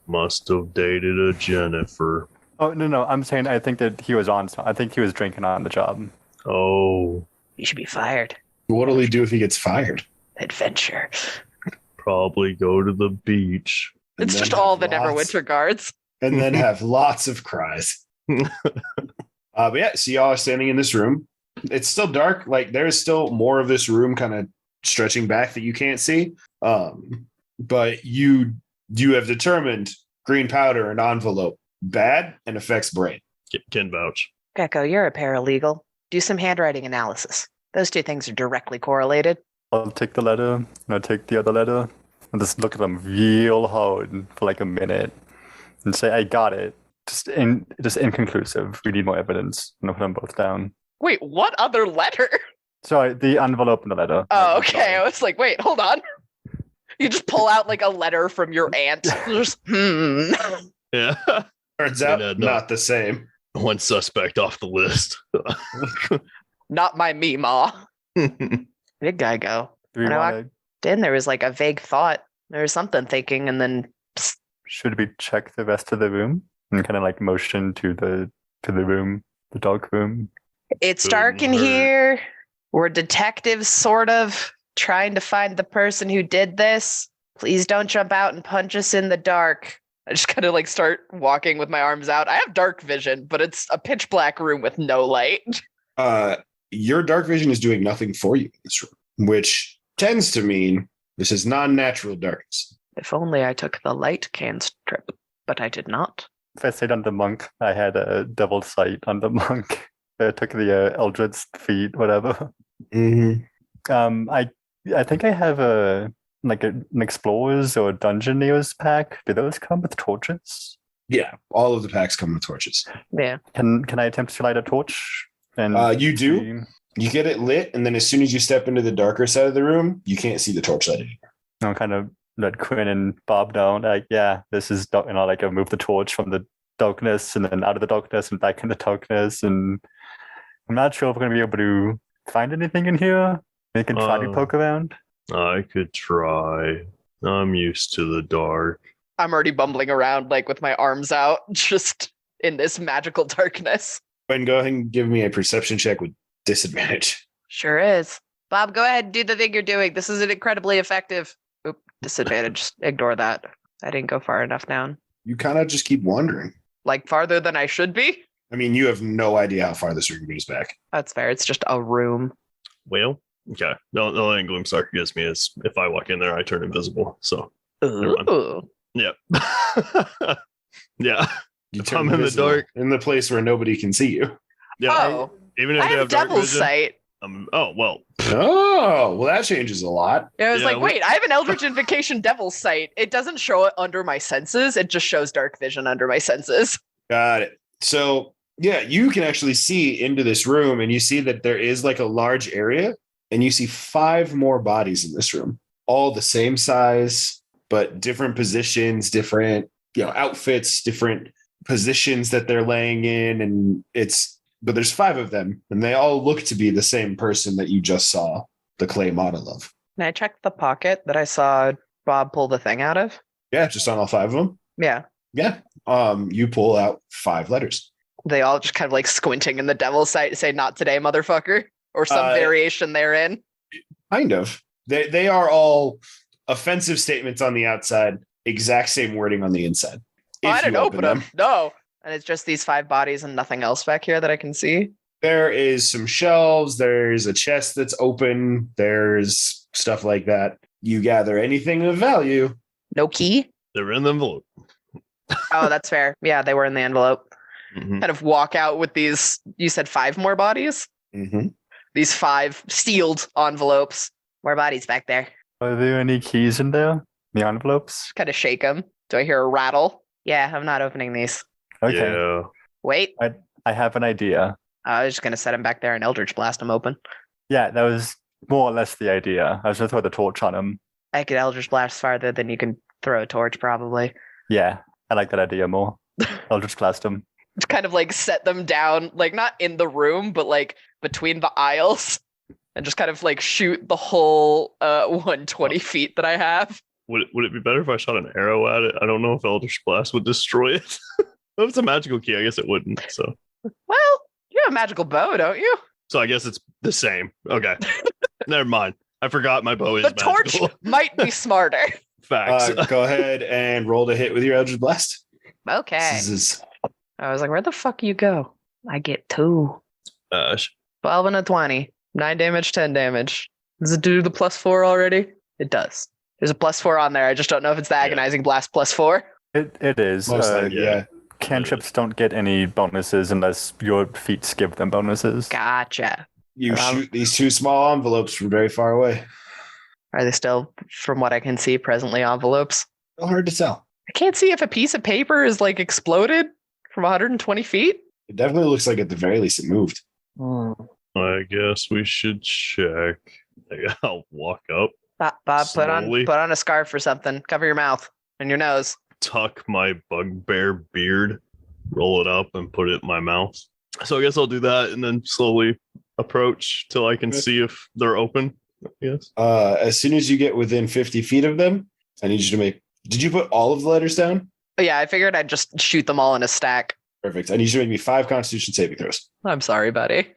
Must have dated a Jennifer. Oh, no, I'm saying I think that he was I think he was drinking on the job. Oh, You should be fired. What'll he do if he gets fired? Adventure. probably go to the beach. And It's then just have all the lots- Neverwinter guards. And then have lots of cries. But yeah, so y'all are standing in this room. It's still dark. Like there's still more of this room kind of stretching back that you can't see. But you have determined green powder and envelope bad and affects brain. Can vouch. Gecko, you're a paralegal. Do some handwriting analysis. Those two things are directly correlated. I'll take the letter, and I'll take the other letter, and just look at them real hard for like a minute, and say, I got it. Just inconclusive. We need more evidence. And I'll put them both down. Wait, what other letter? Sorry, the envelope and the letter. Oh, I'm okay. sorry. I was like, wait, hold on. You just pull out like a letter from your aunt. Just, Yeah. Turns out No. not the same. One suspect off the list. Not my Meemaw. Big guy go. Do we And I want to? Then there was like a vague thought. There was something thinking, and then Should we check the rest of the room and kind of like motion to the room, the dog room? it's dark in Couldn't hurt. here. We're detectives, sort of, trying to find the person who did this. Please don't jump out and punch us in the dark. I just kind of like start walking with my arms out. I have dark vision, but it's a pitch black room with no light. Your dark vision is doing nothing for you in this room, which tends to mean this is non-natural darkness. If only I took the light cantrip, but I did not. If I stayed on the monk, I had a double sight on the monk. I took the Eldritch feat, whatever. I think I have an explorers or dungeoneers pack. Do those come with torches? Yeah, all of the packs come with torches. Yeah. Can I attempt to light a torch? And You do. You get it lit, and then as soon as you step into the darker side of the room, you can't see the torchlight anymore. I'll kind of let Quinn and Bob know, like, yeah, this is dark, and I'll like move the torch from the darkness and then out of the darkness and back in the darkness. And I'm not sure if we're gonna be able to find anything in here. We can try to poke around. I could try. I'm used to the dark. I'm already bumbling around like with my arms out, just in this magical darkness. And go ahead and give me a perception check with disadvantage. Sure is. Bob, go ahead and do the thing you're doing. This is incredibly effective. Oop, disadvantage. Ignore that. I didn't go far enough down. You kind of just keep wandering. Like farther than I should be? I mean, you have no idea how far this room goes back. That's fair. It's just a room. Well, okay. The only thing Gloomstalker gives me is if I walk in there, I turn invisible. So, never mind. Ooh. Yeah. Yeah. You I'm in the invisible dark. in the place where nobody can see you. Yeah. Oh, Even if I they have dark devil's vision, sight. oh, well. Oh, well, that changes a lot. I was Yeah, like, wait, I have an Eldritch Invocation Devil's Sight. It doesn't show it under my senses. It just shows dark vision under my senses. Got it. So, yeah, you can actually see into this room, and you see that there is like a large area, and you see 5 more bodies in this room, all the same size, but different positions, different, outfits, different positions that they're laying in, and but there's 5 of them, and they all look to be the same person that you just saw the clay model of. Can I check the pocket that I saw Bob pull the thing out of? Yeah, just on all 5 of them. Yeah. Yeah. You pull out 5 letters. They all just kind of like squinting in the devil's sight to say, not today, motherfucker, or some variation therein. Kind of. They are all offensive statements on the outside, exact same wording on the inside. Oh, I If you didn't open them. No. And it's just these 5 bodies and nothing else back here that I can see. There is some shelves. There's a chest that's open. There's stuff like that. You gather anything of value. No key? They're in the envelope. Oh, that's fair. Yeah, they were in the envelope. Mhm. Kind of walk out with these, you said 5 more bodies? Mm-hmm. These 5 sealed envelopes. More bodies back there. Are there any keys in there? The envelopes? Kind of shake them. Do I hear a rattle? Yeah, I'm not opening these. Okay. Yeah. Wait, I have an idea. I was just going to set them back there and Eldritch Blast them open. Yeah, that was more or less the idea. I was going to throw the torch on him. I could Eldritch Blast farther than you can throw a torch, probably. Yeah, I like that idea more. Eldritch blast him. Just kind of like set them down, like not in the room, but like between the aisles. And just kind of like shoot the whole 120 feet that I have. Would it be better if I shot an arrow at it? I don't know if Eldritch Blast would destroy it. If it's a magical key, I guess it wouldn't. So Well, you have a magical bow, don't you? I guess it's the same. Okay. Never mind. I forgot my bow is The torch magical. might be smarter. Facts. Go ahead and roll to hit with your Eldritch Blast. Okay. This is I was like, where the fuck you go? I get 2. 12 and a 20. 9 damage, 10 damage. Does it do the +4 already? It does. There's a +4 on there. I just don't know if it's the agonizing blast +4. It is. most likely, yeah. Cantrips don't get any bonuses unless your feats give them bonuses. Gotcha. You shoot these 2 small envelopes from very far away. Are they still, from what I can see, presently envelopes? Still hard to tell. I can't see if a piece of paper is like exploded from 120 feet. It definitely looks like at the very least it moved. I guess we should check. I'll walk up Bob, put Slowly. on a scarf or something. Cover your mouth and your nose. Tuck my bugbear beard, roll it up, and put it in my mouth. So I guess I'll do that and then slowly approach till I can see if they're open. Yes. As soon as you get within 50 feet of them, I need you to make. Did you put all of the letters down? Yeah, I figured I'd just shoot them all in a stack. Perfect. I need you to make me 5 Constitution saving throws. I'm sorry, buddy.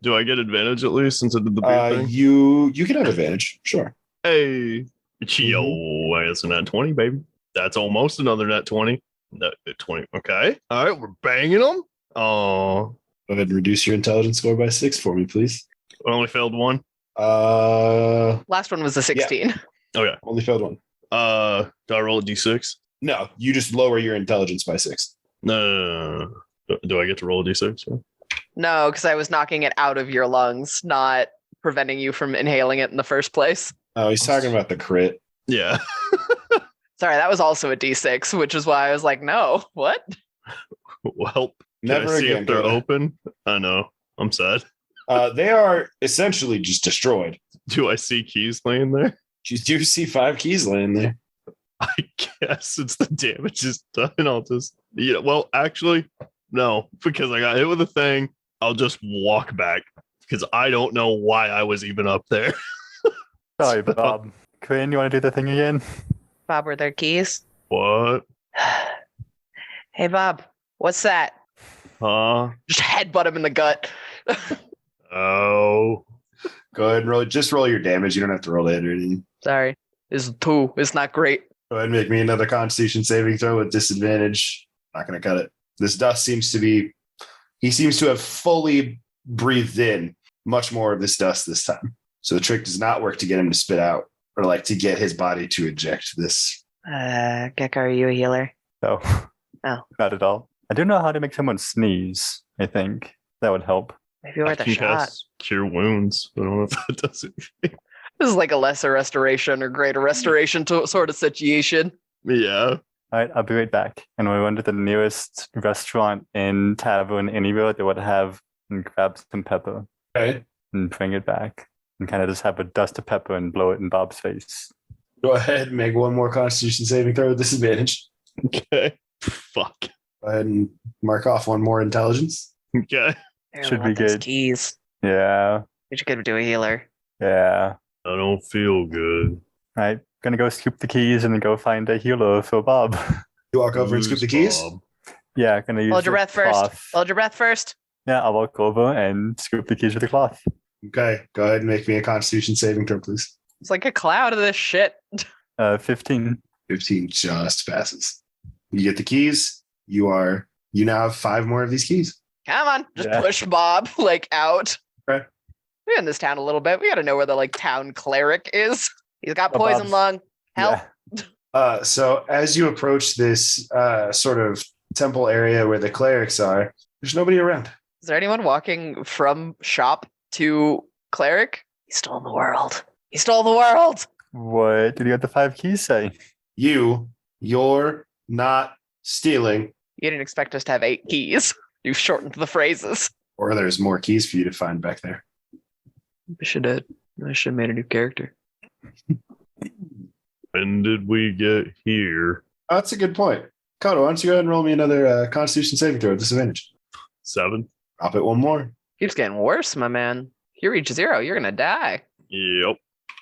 Do I get advantage at least since I did the beard thing? You can have advantage. Sure. Hey, yo, that's a net 20, baby. That's almost another net 20. Net 20. Okay. All right, we're banging them. Oh, Go ahead and reduce your intelligence score by 6 for me, please. I only failed one. Last one was a 16. Okay. Only failed one. Do I roll a d6? No, you just lower your intelligence by 6. No. Do I get to roll a d6? No, because I was knocking it out of your lungs, not preventing you from inhaling it in the first place. Oh, he's talking about the crit. Yeah. Sorry, that was also a D6, which is why I was like, no, what? Well, can Never I see again. if they're Go ahead. open? I know. I'm sad. They are essentially just destroyed. Do I see keys laying there? You do see 5 keys laying there. I guess since the damage is done, I'll just well, actually, no, because I got hit with a thing. I'll just walk back because I don't know why I was even up there. Sorry, Bob. Quinn, you want to do the thing again? Bob, were there keys? What? Hey, Bob, what's that? Just headbutt him in the gut. Oh. Go ahead and roll. Just roll your damage. You don't have to roll it or anything. Sorry. It's 2. It's not great. Go ahead and make me another Constitution saving throw with disadvantage. Not going to cut it. This dust seems to be. He seems to have fully breathed in much more of this dust this time. So the trick does not work to get him to spit out or like to get his body to eject this. Gecko, are you a healer? No. Oh. Not at all. I do know how to make someone sneeze, I think. That would help. Maybe worth a shot. Cure wounds. I don't know if that does anything. This is like a lesser restoration or greater restoration to sort of situation. Yeah. All right, I'll be right back. And we went to the nearest restaurant in tavern anywhere that would have and grab some pepper Okay. and bring it back and kind of just have a dust of pepper and blow it in Bob's face. Go ahead and make one more Constitution saving throw with disadvantage. Okay. Fuck. Go ahead and mark off one more intelligence. Okay. Should want be those good. Keys. Yeah, We should go do a healer. yeah. I don't feel good. All right, gonna go scoop the keys and then go find a healer for Bob. You walk over and scoop the keys. Bob. Yeah, gonna use Hold your the breath first. cloth. Hold your breath first. Yeah, I'll walk over and scoop the keys with the cloth. Okay. Go ahead and make me a Constitution saving throw, please. It's like a cloud of this shit. 15. 15 just passes. You get the keys. You now have 5 more of these keys. Come on, just Yeah. push Bob like out. Okay. We're in this town a little bit. We got to know where the like town cleric is. He's got Oh, poison Bob's- lung. Help. Yeah. So as you approach this sort of temple area where the clerics are, there's nobody around. Is there anyone walking from shop to cleric? He stole the world. He stole the world. What did you get the 5 keys say? You're not stealing, You didn't expect us to have 8 keys. You shortened the phrases. or there's more keys for you to find back there. I should have made a new character. When did we get here? Oh, that's a good point. Kodo, why don't you go ahead and roll me another Constitution saving throw with disadvantage? 7. Drop it one more. Keeps getting worse, my man. You reach 0, you're gonna die. Yep.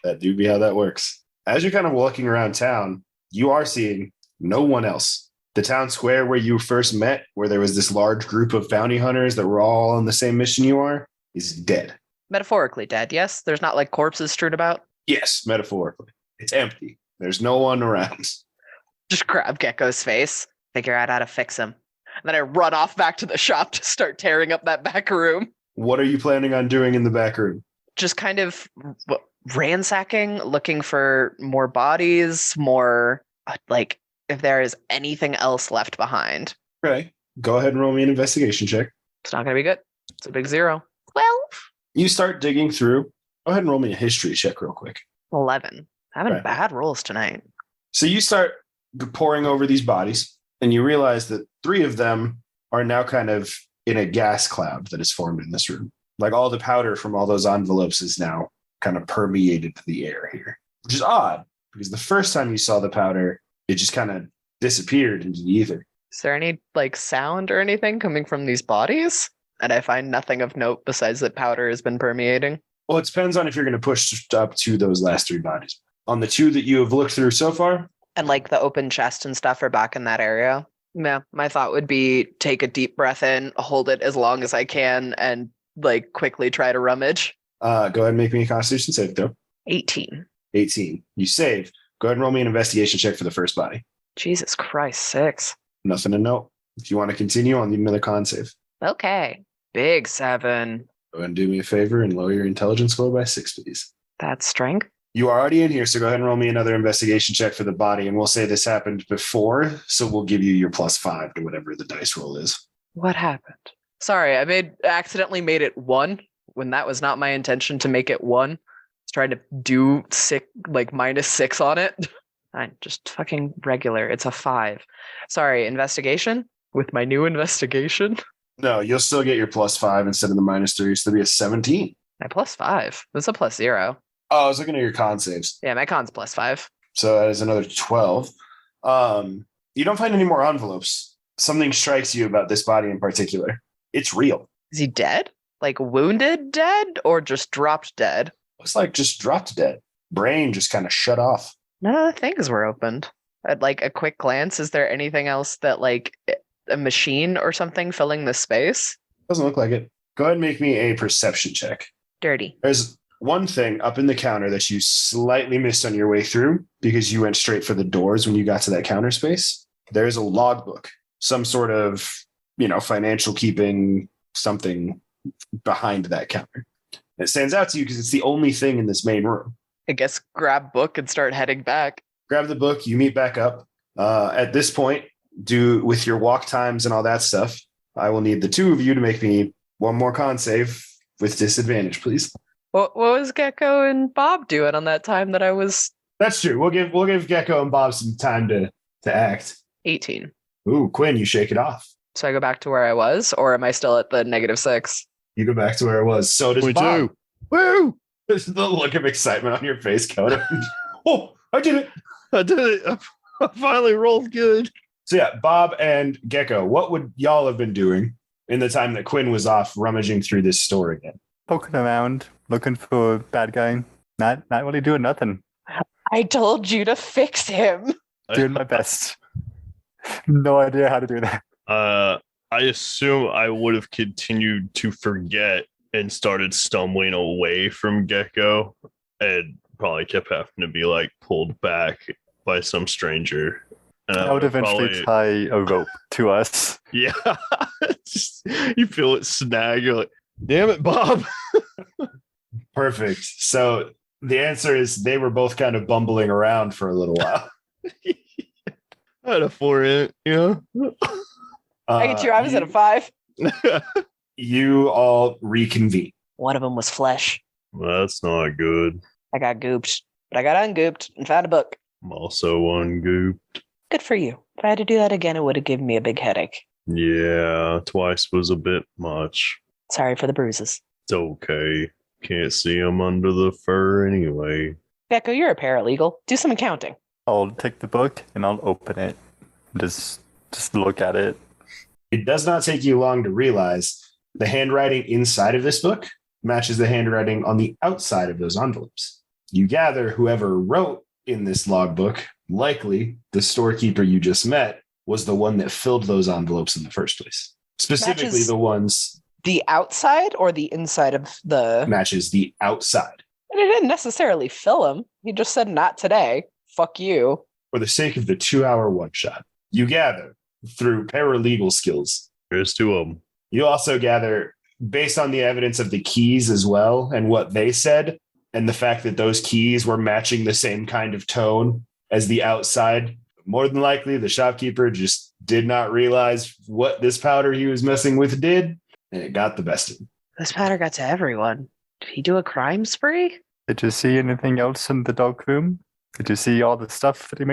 That do be how that works. As you're kind of walking around town, you are seeing no one else. The town square where you first met, where there was this large group of bounty hunters that were all on the same mission you are, is dead. Metaphorically dead, yes? There's not like corpses strewn about. Yes, metaphorically. It's empty. There's no one around. Just grab Gecko's face, figure out how to fix him. And then I run off back to the shop to start tearing up that back room. What are you planning on doing in the back room? Just kind of ransacking, looking for more bodies, more like if there is anything else left behind. Okay. Go ahead and roll me an investigation check. It's not going to be good. It's a big 0. 12. You start digging through. Go ahead and roll me a history check real quick. 11. Having Right. bad rolls tonight. So you start poring over these bodies, and you realize that 3 of them are now kind of in a gas cloud that is formed in this room. Like all the powder from all those envelopes is now kind of permeated the air here. which is odd because the first time you saw the powder, it just kind of disappeared into the ether. Is there any like sound or anything coming from these bodies? And I find nothing of note besides that powder has been permeating. Well, it depends on if you're going to push up to those last 3 bodies. On the 2 that you have looked through so far, And like the open chest and stuff are back in that area. Yeah, my thought would be take a deep breath in, hold it as long as I can, and like quickly try to rummage. go ahead and make me a Constitution save throw. 18. 18. You save. Go ahead and roll me an investigation check for the first body. Jesus Christ, 6. Nothing to note. If you want to continue, I'll need another con save. Okay. Big 7. Go ahead and do me a favor and lower your intelligence score by 6, please. That's strength. You are already in here, so go ahead and roll me another investigation check for the body, and we'll say this happened before, so we'll give you your +5 to whatever the dice roll is. What happened? Sorry, I accidentally made it 1 when that was not my intention to make it 1. I was trying to do -6 on it. Fine, just fucking regular. It's a 5. Sorry, investigation? With my new investigation? No, you'll still get your +5 instead of the -3, so there'll be a 17. My +5. That's a +0. Oh, I was looking at your con saves. Yeah, my con's +5. So that is another 12. You don't find any more envelopes. Something strikes you about this body in particular. It's real. Is he dead? Like wounded dead or just dropped dead? Looks like just dropped dead. Brain just kind of shut off. None of the things were opened. At like a quick glance, is there anything else that like a machine or something filling the space? Doesn't look like it. Go ahead and make me a perception check. Dirty. There's one thing up in the counter that you slightly missed on your way through because you went straight for the doors when you got to that counter space. There's a logbook, some sort of, financial keeping something behind that counter. It stands out to you because it's the only thing in this main room. I guess grab book and start heading back. Grab the book, you meet back up. At this point, with your walk times and all that stuff, I will need the 2 of you to make me one more con save with disadvantage, please. What was Gecko and Bob doing on that time that I was? That's true. We'll give Gecko and Bob some time to act. 18. Ooh, Quinn, you shake it off. So I go back to where I was, or am I still at the -6? You go back to where it was. So does We Bob. do. Woo! There's the look of excitement on your face, Coda. Oh, I did it. I did it. I finally rolled good. So yeah, Bob and Gecko, what would y'all have been doing in the time that Quinn was off rummaging through this store again? Poking around, looking for a bad guy. Not really doing nothing. I told you to fix him. Doing my best. No idea how to do that. I assume I would have continued to forget and started stumbling away from Gecko and probably kept having to be like pulled back by some stranger. And I would eventually tie a rope to us. Yeah. You feel it snag. You're like, damn it, Bob. Perfect. So the answer is they were both kind of bumbling around for a little while. I had a 4 in it, I get you. I was at a 5. You all reconvene. One of them was flesh. That's not good. I got gooped, but I got ungooped and found a book. I'm also ungooped. Good for you. If I had to do that again, it would have given me a big headache. Yeah, twice was a bit much. Sorry for the bruises. It's okay. Can't see them under the fur anyway. Gecko, you're a paralegal. Do some accounting. I'll take the book and I'll open it. Just look at it. It does not take you long to realize the handwriting inside of this book matches the handwriting on the outside of those envelopes. You gather whoever wrote in this logbook, likely the storekeeper you just met, was the one that filled those envelopes in the first place. Specifically Matches the ones... The outside or the inside of the... Matches the outside. And it didn't necessarily fill him. He just said, not today. Fuck you. For the sake of the 2-hour one-shot, you gather through paralegal skills. There's 2 of them. You also gather, based on the evidence of the keys as well and what they said, and the fact that those keys were matching the same kind of tone as the outside, more than likely the shopkeeper just did not realize what this powder he was messing with did, and it got the best of him. This powder got to everyone. Did he do a crime spree? Did you see anything else in the dog room? Did you see all the stuff that he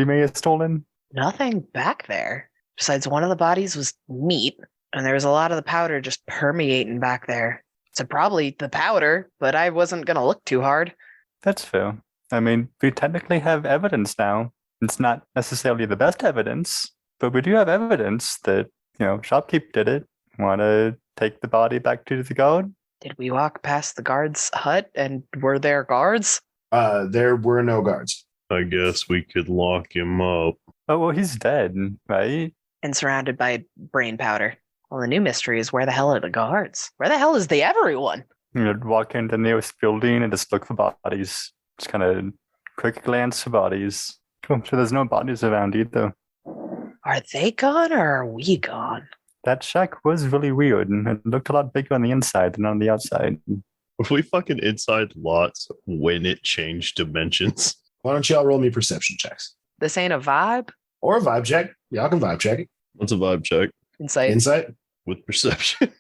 may have stolen? Nothing back there. Besides, one of the bodies was meat, and there was a lot of the powder just permeating back there. So probably the powder, but I wasn't going to look too hard. That's fair. I mean, we technically have evidence now. It's not necessarily the best evidence, but we do have evidence that, shopkeep did it. Want to take the body back to the guard? Did we walk past the guard's hut and were there guards? There were no guards. I guess we could lock him up. Oh, well, he's dead, right? And surrounded by brain powder. Well, the new mystery is where the hell are the guards? Where the hell is the everyone? Walk into the nearest building and just look for bodies. Just kind of quick glance for bodies. I'm sure there's no bodies around either. Are they gone or are we gone? That shack was really weird, and it looked a lot bigger on the inside than on the outside. Were we fucking inside lots when it changed dimensions? Why don't y'all roll me perception checks? This ain't a vibe? Or a vibe check. Y'all can vibe check it. What's a vibe check? Insight? With perception?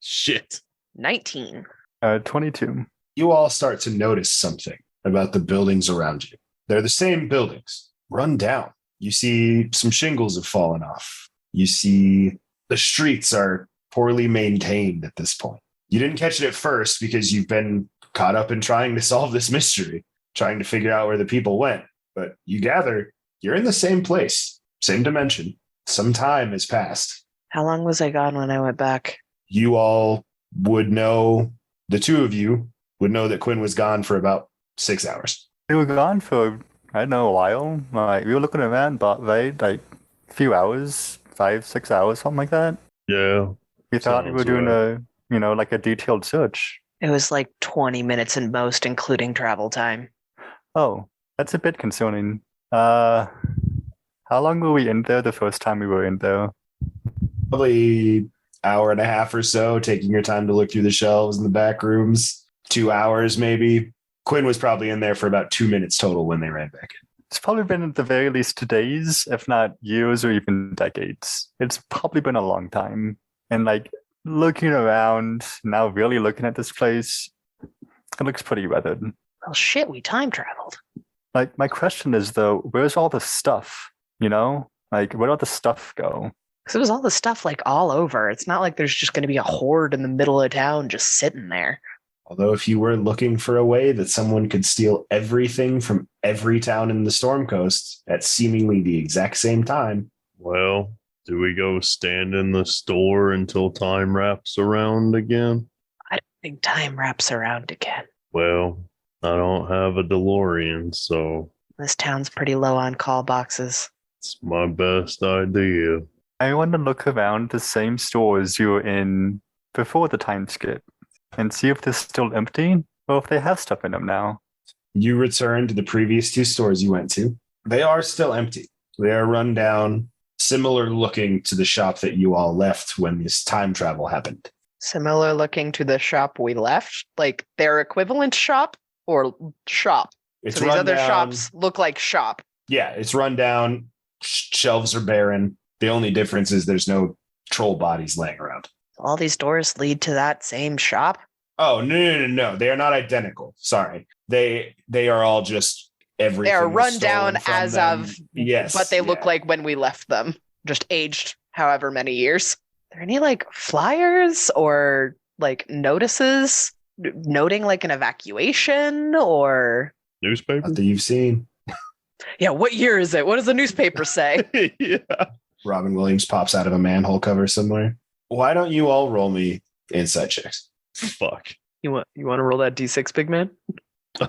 Shit. 19. 22. You all start to notice something about the buildings around you. They're the same buildings, run down. You see some shingles have fallen off. You see the streets are poorly maintained at this point. You didn't catch it at first because you've been caught up in trying to solve this mystery, trying to figure out where the people went. But you gather you're in the same place, same dimension. Some time has passed. How long was I gone when I went back? You all would know, the two of you would know that Quinn was gone for about 6 hours. We were gone for, I don't know, a while. Like, we were looking around, but right, like a few hours, 5-6 hours, something like that. Yeah. We thought we were doing like a detailed search. It was like 20 minutes at most, including travel time. Oh, that's a bit concerning. How long were we in there the first time we were in there? Probably hour and a half or so, taking your time to look through the shelves in the back rooms. 2 hours, maybe. Quinn was probably in there for about 2 minutes total when they ran back in. It's probably been at the very least days, if not years or even decades. It's probably been a long time. And like looking around, now really looking at this place, it looks pretty weathered. Well, shit, we time traveled. Like, my question is, though, where's all the stuff? Like, where'd all the stuff go? Because it was all the stuff like all over. It's not like there's just going to be a horde in the middle of town just sitting there. Although if you were looking for a way that someone could steal everything from every town in the Storm Coast at seemingly the exact same time. Well, do we go stand in the store until time wraps around again? I don't think time wraps around again. Well, I don't have a DeLorean, so This town's pretty low on call boxes. it's my best idea. I want to look around the same stores you were in before the time skip and see if they're still empty or if they have stuff in them now. You return to the previous two stores you went to. They are still empty. They are run down, similar looking to the shop that you all left when this time travel happened. Similar looking to the shop we left? Like their equivalent shop or shop? It's So these run other down. shops look like shop. Yeah, it's run down. Shelves are barren. The only difference is there's no troll bodies laying around. All these doors lead to that same shop? Oh, no. They are not identical. Sorry. They are all just everything. They are was run stolen down from as them. of Yes. what they look yeah. like when we left them. Just aged however many years. Are there any like flyers or like notices noting like an evacuation or Newspaper? Not that you've seen. yeah, what year is it? What does the newspaper say? Yeah. Robin Williams pops out of a manhole cover somewhere. Why don't you all roll me insight checks? Fuck. You want to roll that D6, big man?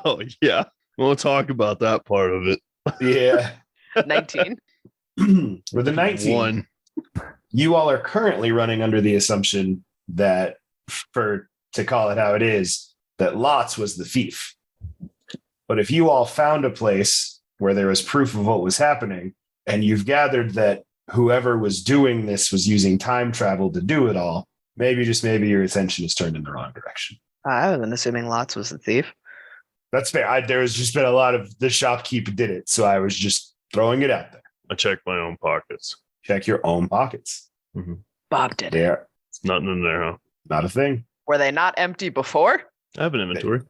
Oh, yeah. We'll talk about that part of it. Yeah. 19. With a 19, One. you all are currently running under the assumption that, to call it how it is, that Lots was the thief. But if you all found a place where there was proof of what was happening, and you've gathered that whoever was doing this was using time travel to do it all, maybe, just maybe, your attention is turned in the wrong direction. I wasn't assuming Lots was the thief. That's fair. There's just been a lot of the shopkeep did it, so I was just throwing it out there. I checked my own pockets. Check your own pockets. Bob did it. They're Nothing in there, huh? not a thing. Were they not empty before? I have an inventory.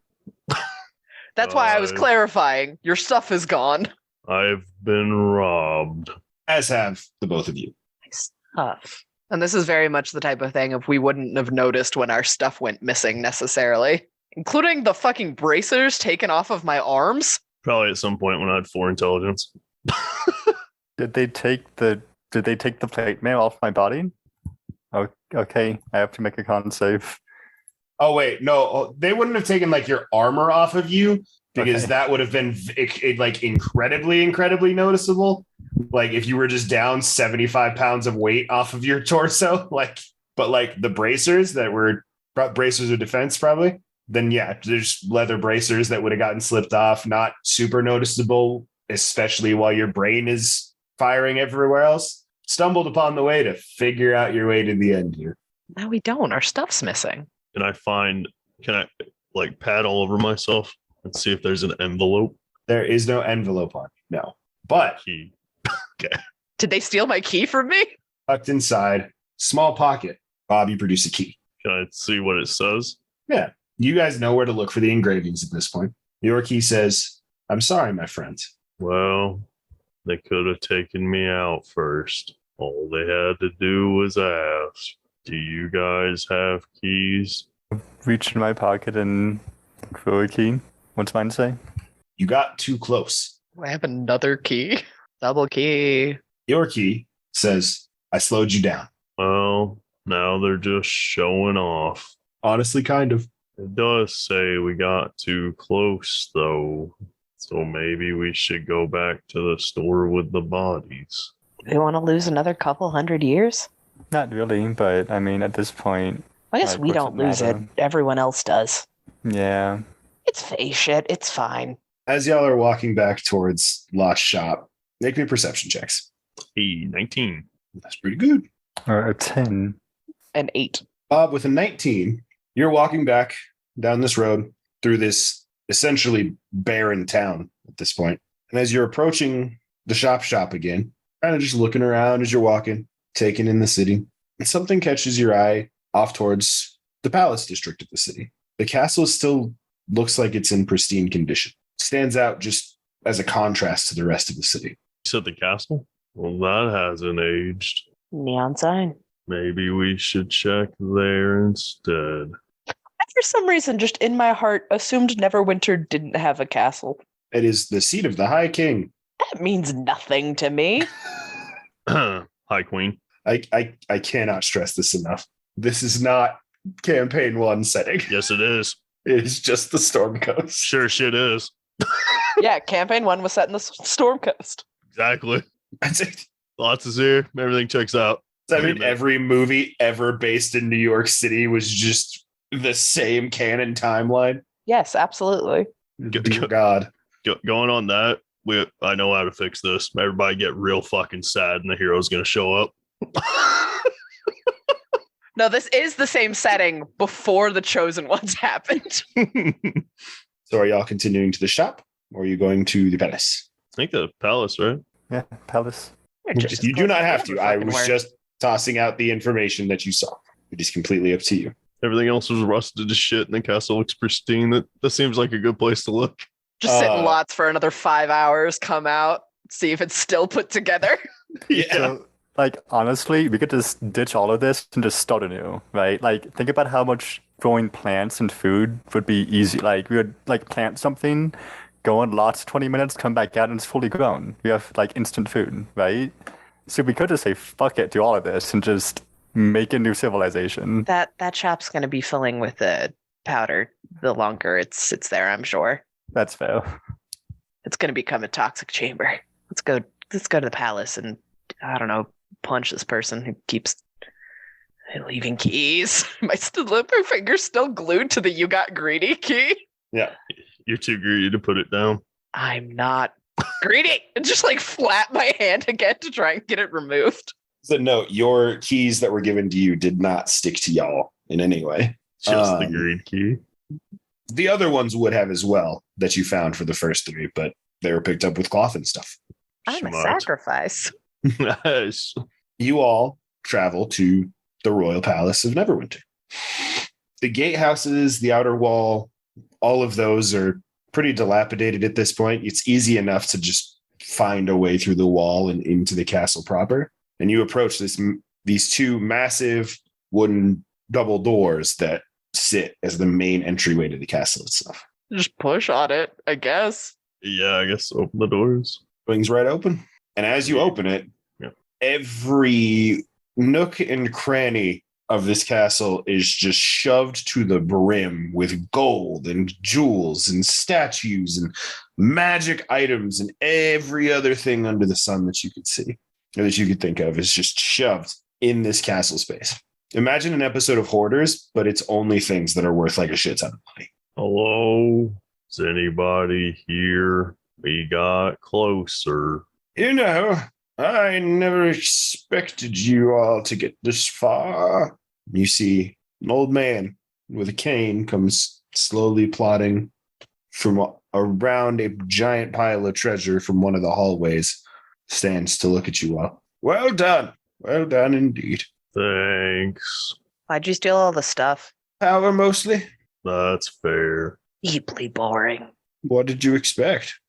That's why I was clarifying. Your stuff is gone. I've been robbed. As have the both of you. Stuff. And this is very much the type of thing if we wouldn't have noticed when our stuff went missing necessarily. Including the fucking bracers taken off of my arms. Probably at some point when I had 4 intelligence. Did they take the plate mail off my body? Oh, okay. I have to make a con save. Oh wait, no, they wouldn't have taken like your armor off of you because Okay. that would have been like incredibly noticeable. Like if you were just down 75 pounds of weight off of your torso, but like the bracers that were bracers of defense, probably. Then yeah, there's leather bracers that would have gotten slipped off, not super noticeable, especially while your brain is firing everywhere else. Stumbled upon the way to figure out your way to the end here. No, we don't. Our stuff's missing. Can I like pat all over myself and see if there's an envelope? There is no envelope on it, no. But Key. Did they steal my key from me? tucked inside, small pocket, Bob, you produce a key. Can I see what it says? Yeah. You guys know where to look for the engravings at this point. Your key says, I'm sorry, my friend. Well, they could have taken me out first. All they had to do was ask, do you guys have keys? Reach in my pocket and throw a key. What's mine say? You got too close. I have another key. Double key. Your key says, I slowed you down. Well, now they're just showing off. Honestly, kind of. It does say we got too close, though. So maybe we should go back to the store with the bodies. They want to lose another couple hundred years? Not really, but I mean, at this point, I guess like, we what's don't it lose it. matter? Everyone else does. Yeah. It's face shit. It's fine. As y'all are walking back towards Lost Shop, make me perception checks. Hey, 19. That's pretty good. Or a 10. An 8. Bob, with a 19, you're walking back down this road through this essentially barren town at this point. And as you're approaching the shop again, kind of just looking around as you're walking, taking in the city, and something catches your eye off towards the palace district of the city. The castle still looks like it's in pristine condition. Stands out just as a contrast to the rest of the city. You said the castle? Well, that hasn't aged. Neon sign. Maybe we should check there instead. I, for some reason, just in my heart, assumed Neverwinter didn't have a castle. It is the seat of the High King. That means nothing to me. Hi, Queen. I cannot stress this enough. This is not campaign 1 setting. Yes, it is. It is just the Storm Coast. Sure shit is. Yeah, campaign 1 was set in the Storm Coast. Exactly. That's it. Lots is here. Everything checks out. I Wait a mean, minute. every movie ever based in New York City was just the same canon timeline. Yes, absolutely. Dear God. Going on that, I know how to fix this. Everybody get real fucking sad and the hero's going to show up. No, this is the same setting before the Chosen Ones happened. So are y'all continuing to the shop or are you going to the palace? I think the palace, right? Yeah, palace. You do not have to. I was just. just tossing out the information that you saw. It is completely up to you. Everything else was rusted to shit and the castle looks pristine. That seems like a good place to look. Just sit in lots for another 5 hours, come out, see if it's still put together. Yeah. So, like, honestly, we could just ditch all of this and just start anew, right? Like, think about how much growing plants and food would be easy. Like, we would, like, plant something, go in lots 20 minutes, come back out, and it's fully grown. We have, like, instant food, right? So we could just say, fuck it, do all of this and just make a new civilization. That shop's going to be filling with the powder the longer it sits there, I'm sure. That's fair. It's going to become a toxic chamber. Let's go to the palace and, I don't know, punch this person who keeps leaving keys. My finger's still glued to the "you got greedy" key. Yeah. You're too greedy to put it down. I'm not greedy. And just like flap my hand again to try and get it removed. So note, your keys that were given to you did not stick to y'all in any way. Just the greed key. The other ones would have as well that you found for the first 3, but they were picked up with cloth and stuff. I'm a Smart. sacrifice. Nice. You all travel to the royal palace of Neverwinter. The gatehouses, the outer wall, all of those are pretty dilapidated at this point. It's easy enough to just find a way through the wall and into the castle proper. And you approach these 2 massive wooden double doors that sit as the main entryway to the castle itself. Just push on it, I guess. Yeah, I guess open the doors. Swings right open. And as you open it, Yeah. every nook and cranny of this castle is just shoved to the brim with gold and jewels and statues and magic items and every other thing under the sun that you could see or that you could think of is just shoved in this castle space. Imagine an episode of Hoarders, but it's only things that are worth like a shit ton of money. Hello? Is anybody here? We got closer. You know, I never expected you all to get this far. You see an old man with a cane comes slowly plodding from around a giant pile of treasure from one of the hallways, stands to look at you all. Well done. Well done indeed. Thanks. Why'd you steal all the stuff? Power mostly. That's fair. Deeply boring. What did you expect?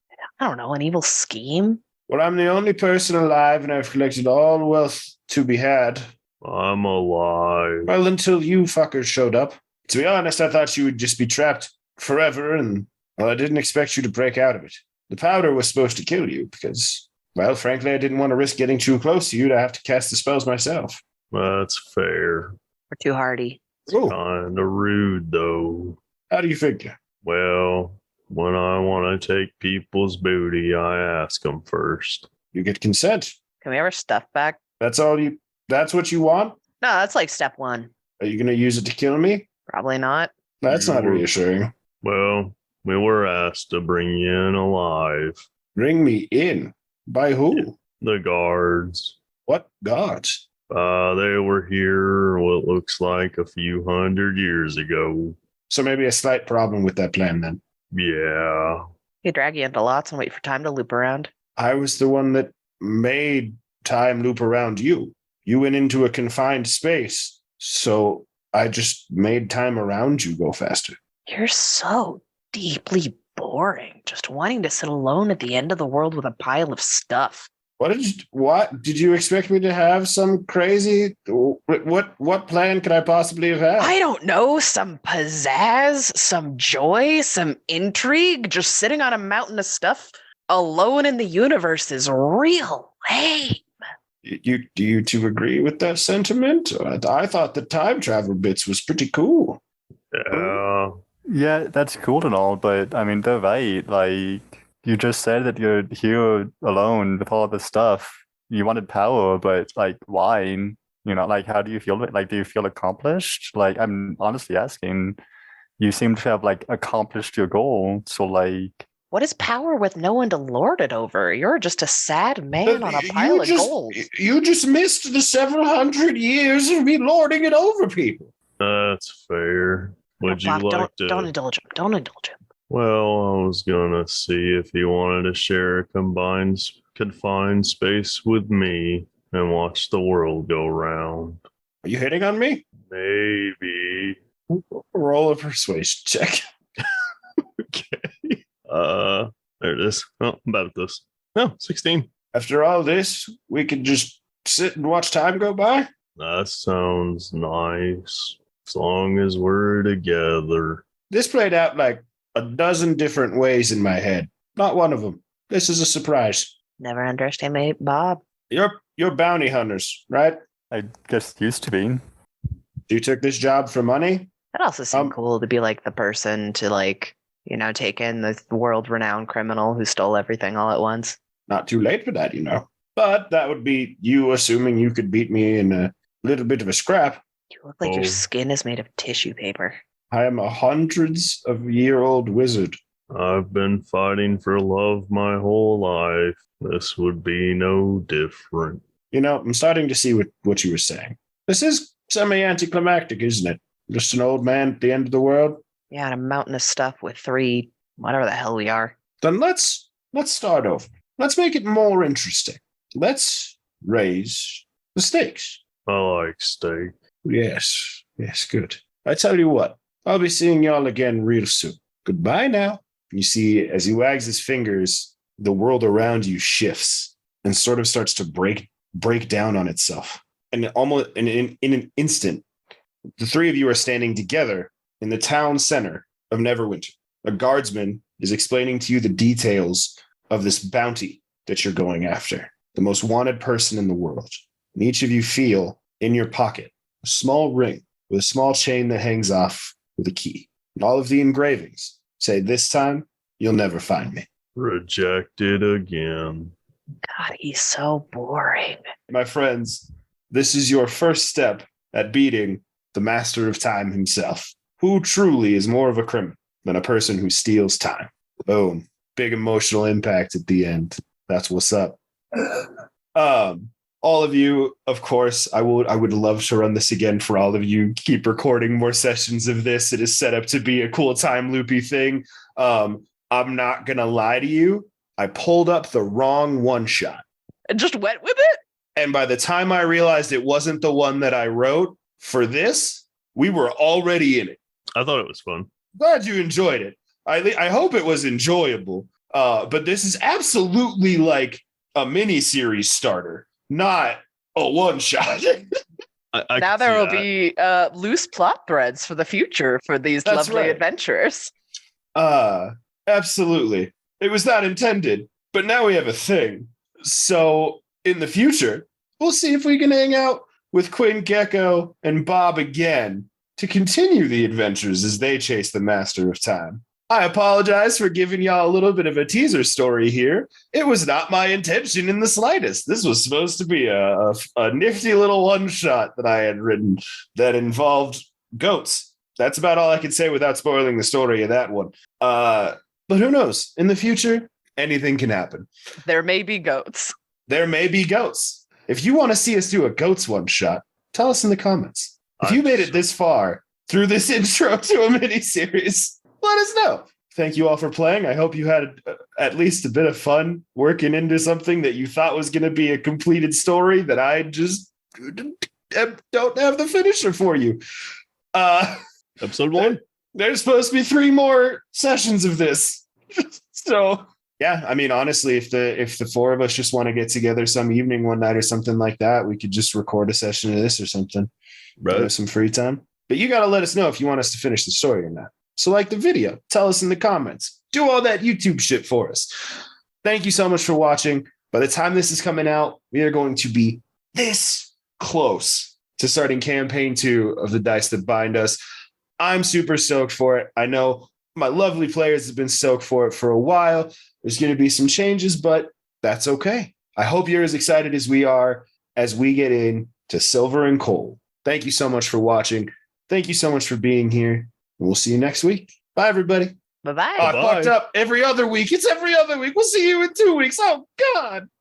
I don't know, an evil scheme? Well, I'm the only person alive and I've collected all the wealth to be had. I'm alive. Well, until you fuckers showed up. To be honest, I thought you would just be trapped forever, and well, I didn't expect you to break out of it. The powder was supposed to kill you because, well, frankly, I didn't want to risk getting too close to you to have to cast the spells myself. That's fair. We're too hardy. Oh, Kinda rude, though. how do you figure? Well, when I want to take people's booty, I ask them first. You get consent. Can we have our stuff back? That's what you want? No, that's like step one. Are you going to use it to kill me? Probably not. That's not You- reassuring. Well, we were asked to bring you in alive. Bring me in. By who? The guards. What gods? They were here what looks like a few 100 years ago. So maybe a slight problem with that plan then. Yeah. You drag you into lots and wait for time to loop around. I was the one that made time loop around you. You went into a confined space, so I just made time around you go faster. You're so deeply boring. Just wanting to sit alone at the end of the world with a pile of stuff. What did you expect me to have? Some crazy what plan could I possibly have had? I don't know, some pizzazz, some joy, some intrigue. Just sitting on a mountain of stuff alone in the universe is real lame. Do you two agree with that sentiment? I thought the time travel bits was pretty cool. Yeah. Yeah, that's cool and all, but I mean, they're right. Like, you just said that you're here alone with all this stuff. You wanted power, but like, why? You know, like, how do you feel? Like, do you feel accomplished? Like, I'm honestly asking. You seem to have like accomplished your goal. So, like, What is power with no one to lord it over? You're just a sad man on a pile of gold. You just missed the several hundred years of me lording it over people. That's fair. Would you Bob, like to? don't indulge him. Don't indulge him. Well, I was gonna see if he wanted to share a confined space with me and watch the world go round. Are you hitting on me? Maybe. Roll a persuasion check. Okay. There it is. Oh, I'm bad at this. No, 16. After all this, we could just sit and watch time go by? That sounds nice. As long as we're together. This played out like a dozen different ways in my head. Not one of them. This is a surprise. Never underestimate Bob. You're bounty hunters, right? I guess used to be. You took this job for money? That also seemed cool to be like the person to like, you know, take in the world-renowned criminal who stole everything all at once. Not too late for that, you know. But that would be you assuming you could beat me in a little bit of a scrap. You look like your skin is made of tissue paper. I am a hundreds of year old wizard. I've been fighting for love my whole life. This would be no different. You know, I'm starting to see what you were saying. This is semi-anticlimactic, isn't it? Just an old man at the end of the world? Yeah, and a mountain of stuff with 3, whatever the hell we are. Then let's start over. Let's make it more interesting. Let's raise the stakes. I like steak. Yes, good. I tell you what, I'll be seeing y'all again real soon. Goodbye now. You see, as he wags his fingers, the world around you shifts and sort of starts to break down on itself. And almost in an instant, the three of you are standing together in the town center of Neverwinter. a guardsman is explaining to you the details of this bounty that you're going after, the most wanted person in the world. And each of you feel in your pocket a small ring with a small chain that hangs off with a key. And all of the engravings say, this time, you'll never find me. Rejected again. God, he's so boring. My friends, this is your first step at beating the master of time himself. Who truly is more of a criminal than a person who steals time? Boom. Big emotional impact at the end. That's what's up. All of you, of course, I would love to run this again for all of you. Keep recording more sessions of this. It is set up to be a cool time loopy thing. I'm not going to lie to you. I pulled up the wrong one shot. And just went with it? And by the time I realized it wasn't the one that I wrote for this, we were already in it. I thought it was fun. Glad you enjoyed it. I hope it was enjoyable. But this is absolutely like a mini series starter, not a one shot. Now there will be loose plot threads for the future for these lovely adventures. Absolutely. It was not intended, but now we have a thing. So in the future, we'll see if we can hang out with Quinn, Gecko, and Bob again to continue the adventures as they chase the master of time. I apologize for giving y'all a little bit of a teaser story here. It was not my intention in the slightest. This was supposed to be a nifty little one-shot that I had written that involved goats. That's about all I can say without spoiling the story of that one. But who knows? In the future, anything can happen. There may be goats. There may be goats. If you want to see us do a goats one-shot, tell us in the comments. If you made it this far through this intro to a mini-series, let us know. Thank you all for playing. I hope you had at least a bit of fun working into something that you thought was going to be a completed story that I just don't have the finisher for you. Episode 1. There's supposed to be 3 more sessions of this. So, yeah, I mean, honestly, if the 4 of us just want to get together some evening one night or something like that, we could just record a session of this or something. Right. Have some free time. But you got to let us know if you want us to finish the story or not. So like the video, tell us in the comments, do all that YouTube shit for us. Thank you so much for watching. By the time this is coming out, we are going to be this close to starting campaign 2 of the Dice That Bind Us. I'm super stoked for it. I know my lovely players have been stoked for it for a while. There's going to be some changes, but that's okay. I hope you're as excited as we are as we get into Silver and Coal. Thank you so much for watching. Thank you so much for being here. And we'll see you next week. Bye, everybody. Bye-bye. Oh, I fucked up every other week. It's every other week. We'll see you in 2 weeks. Oh, God.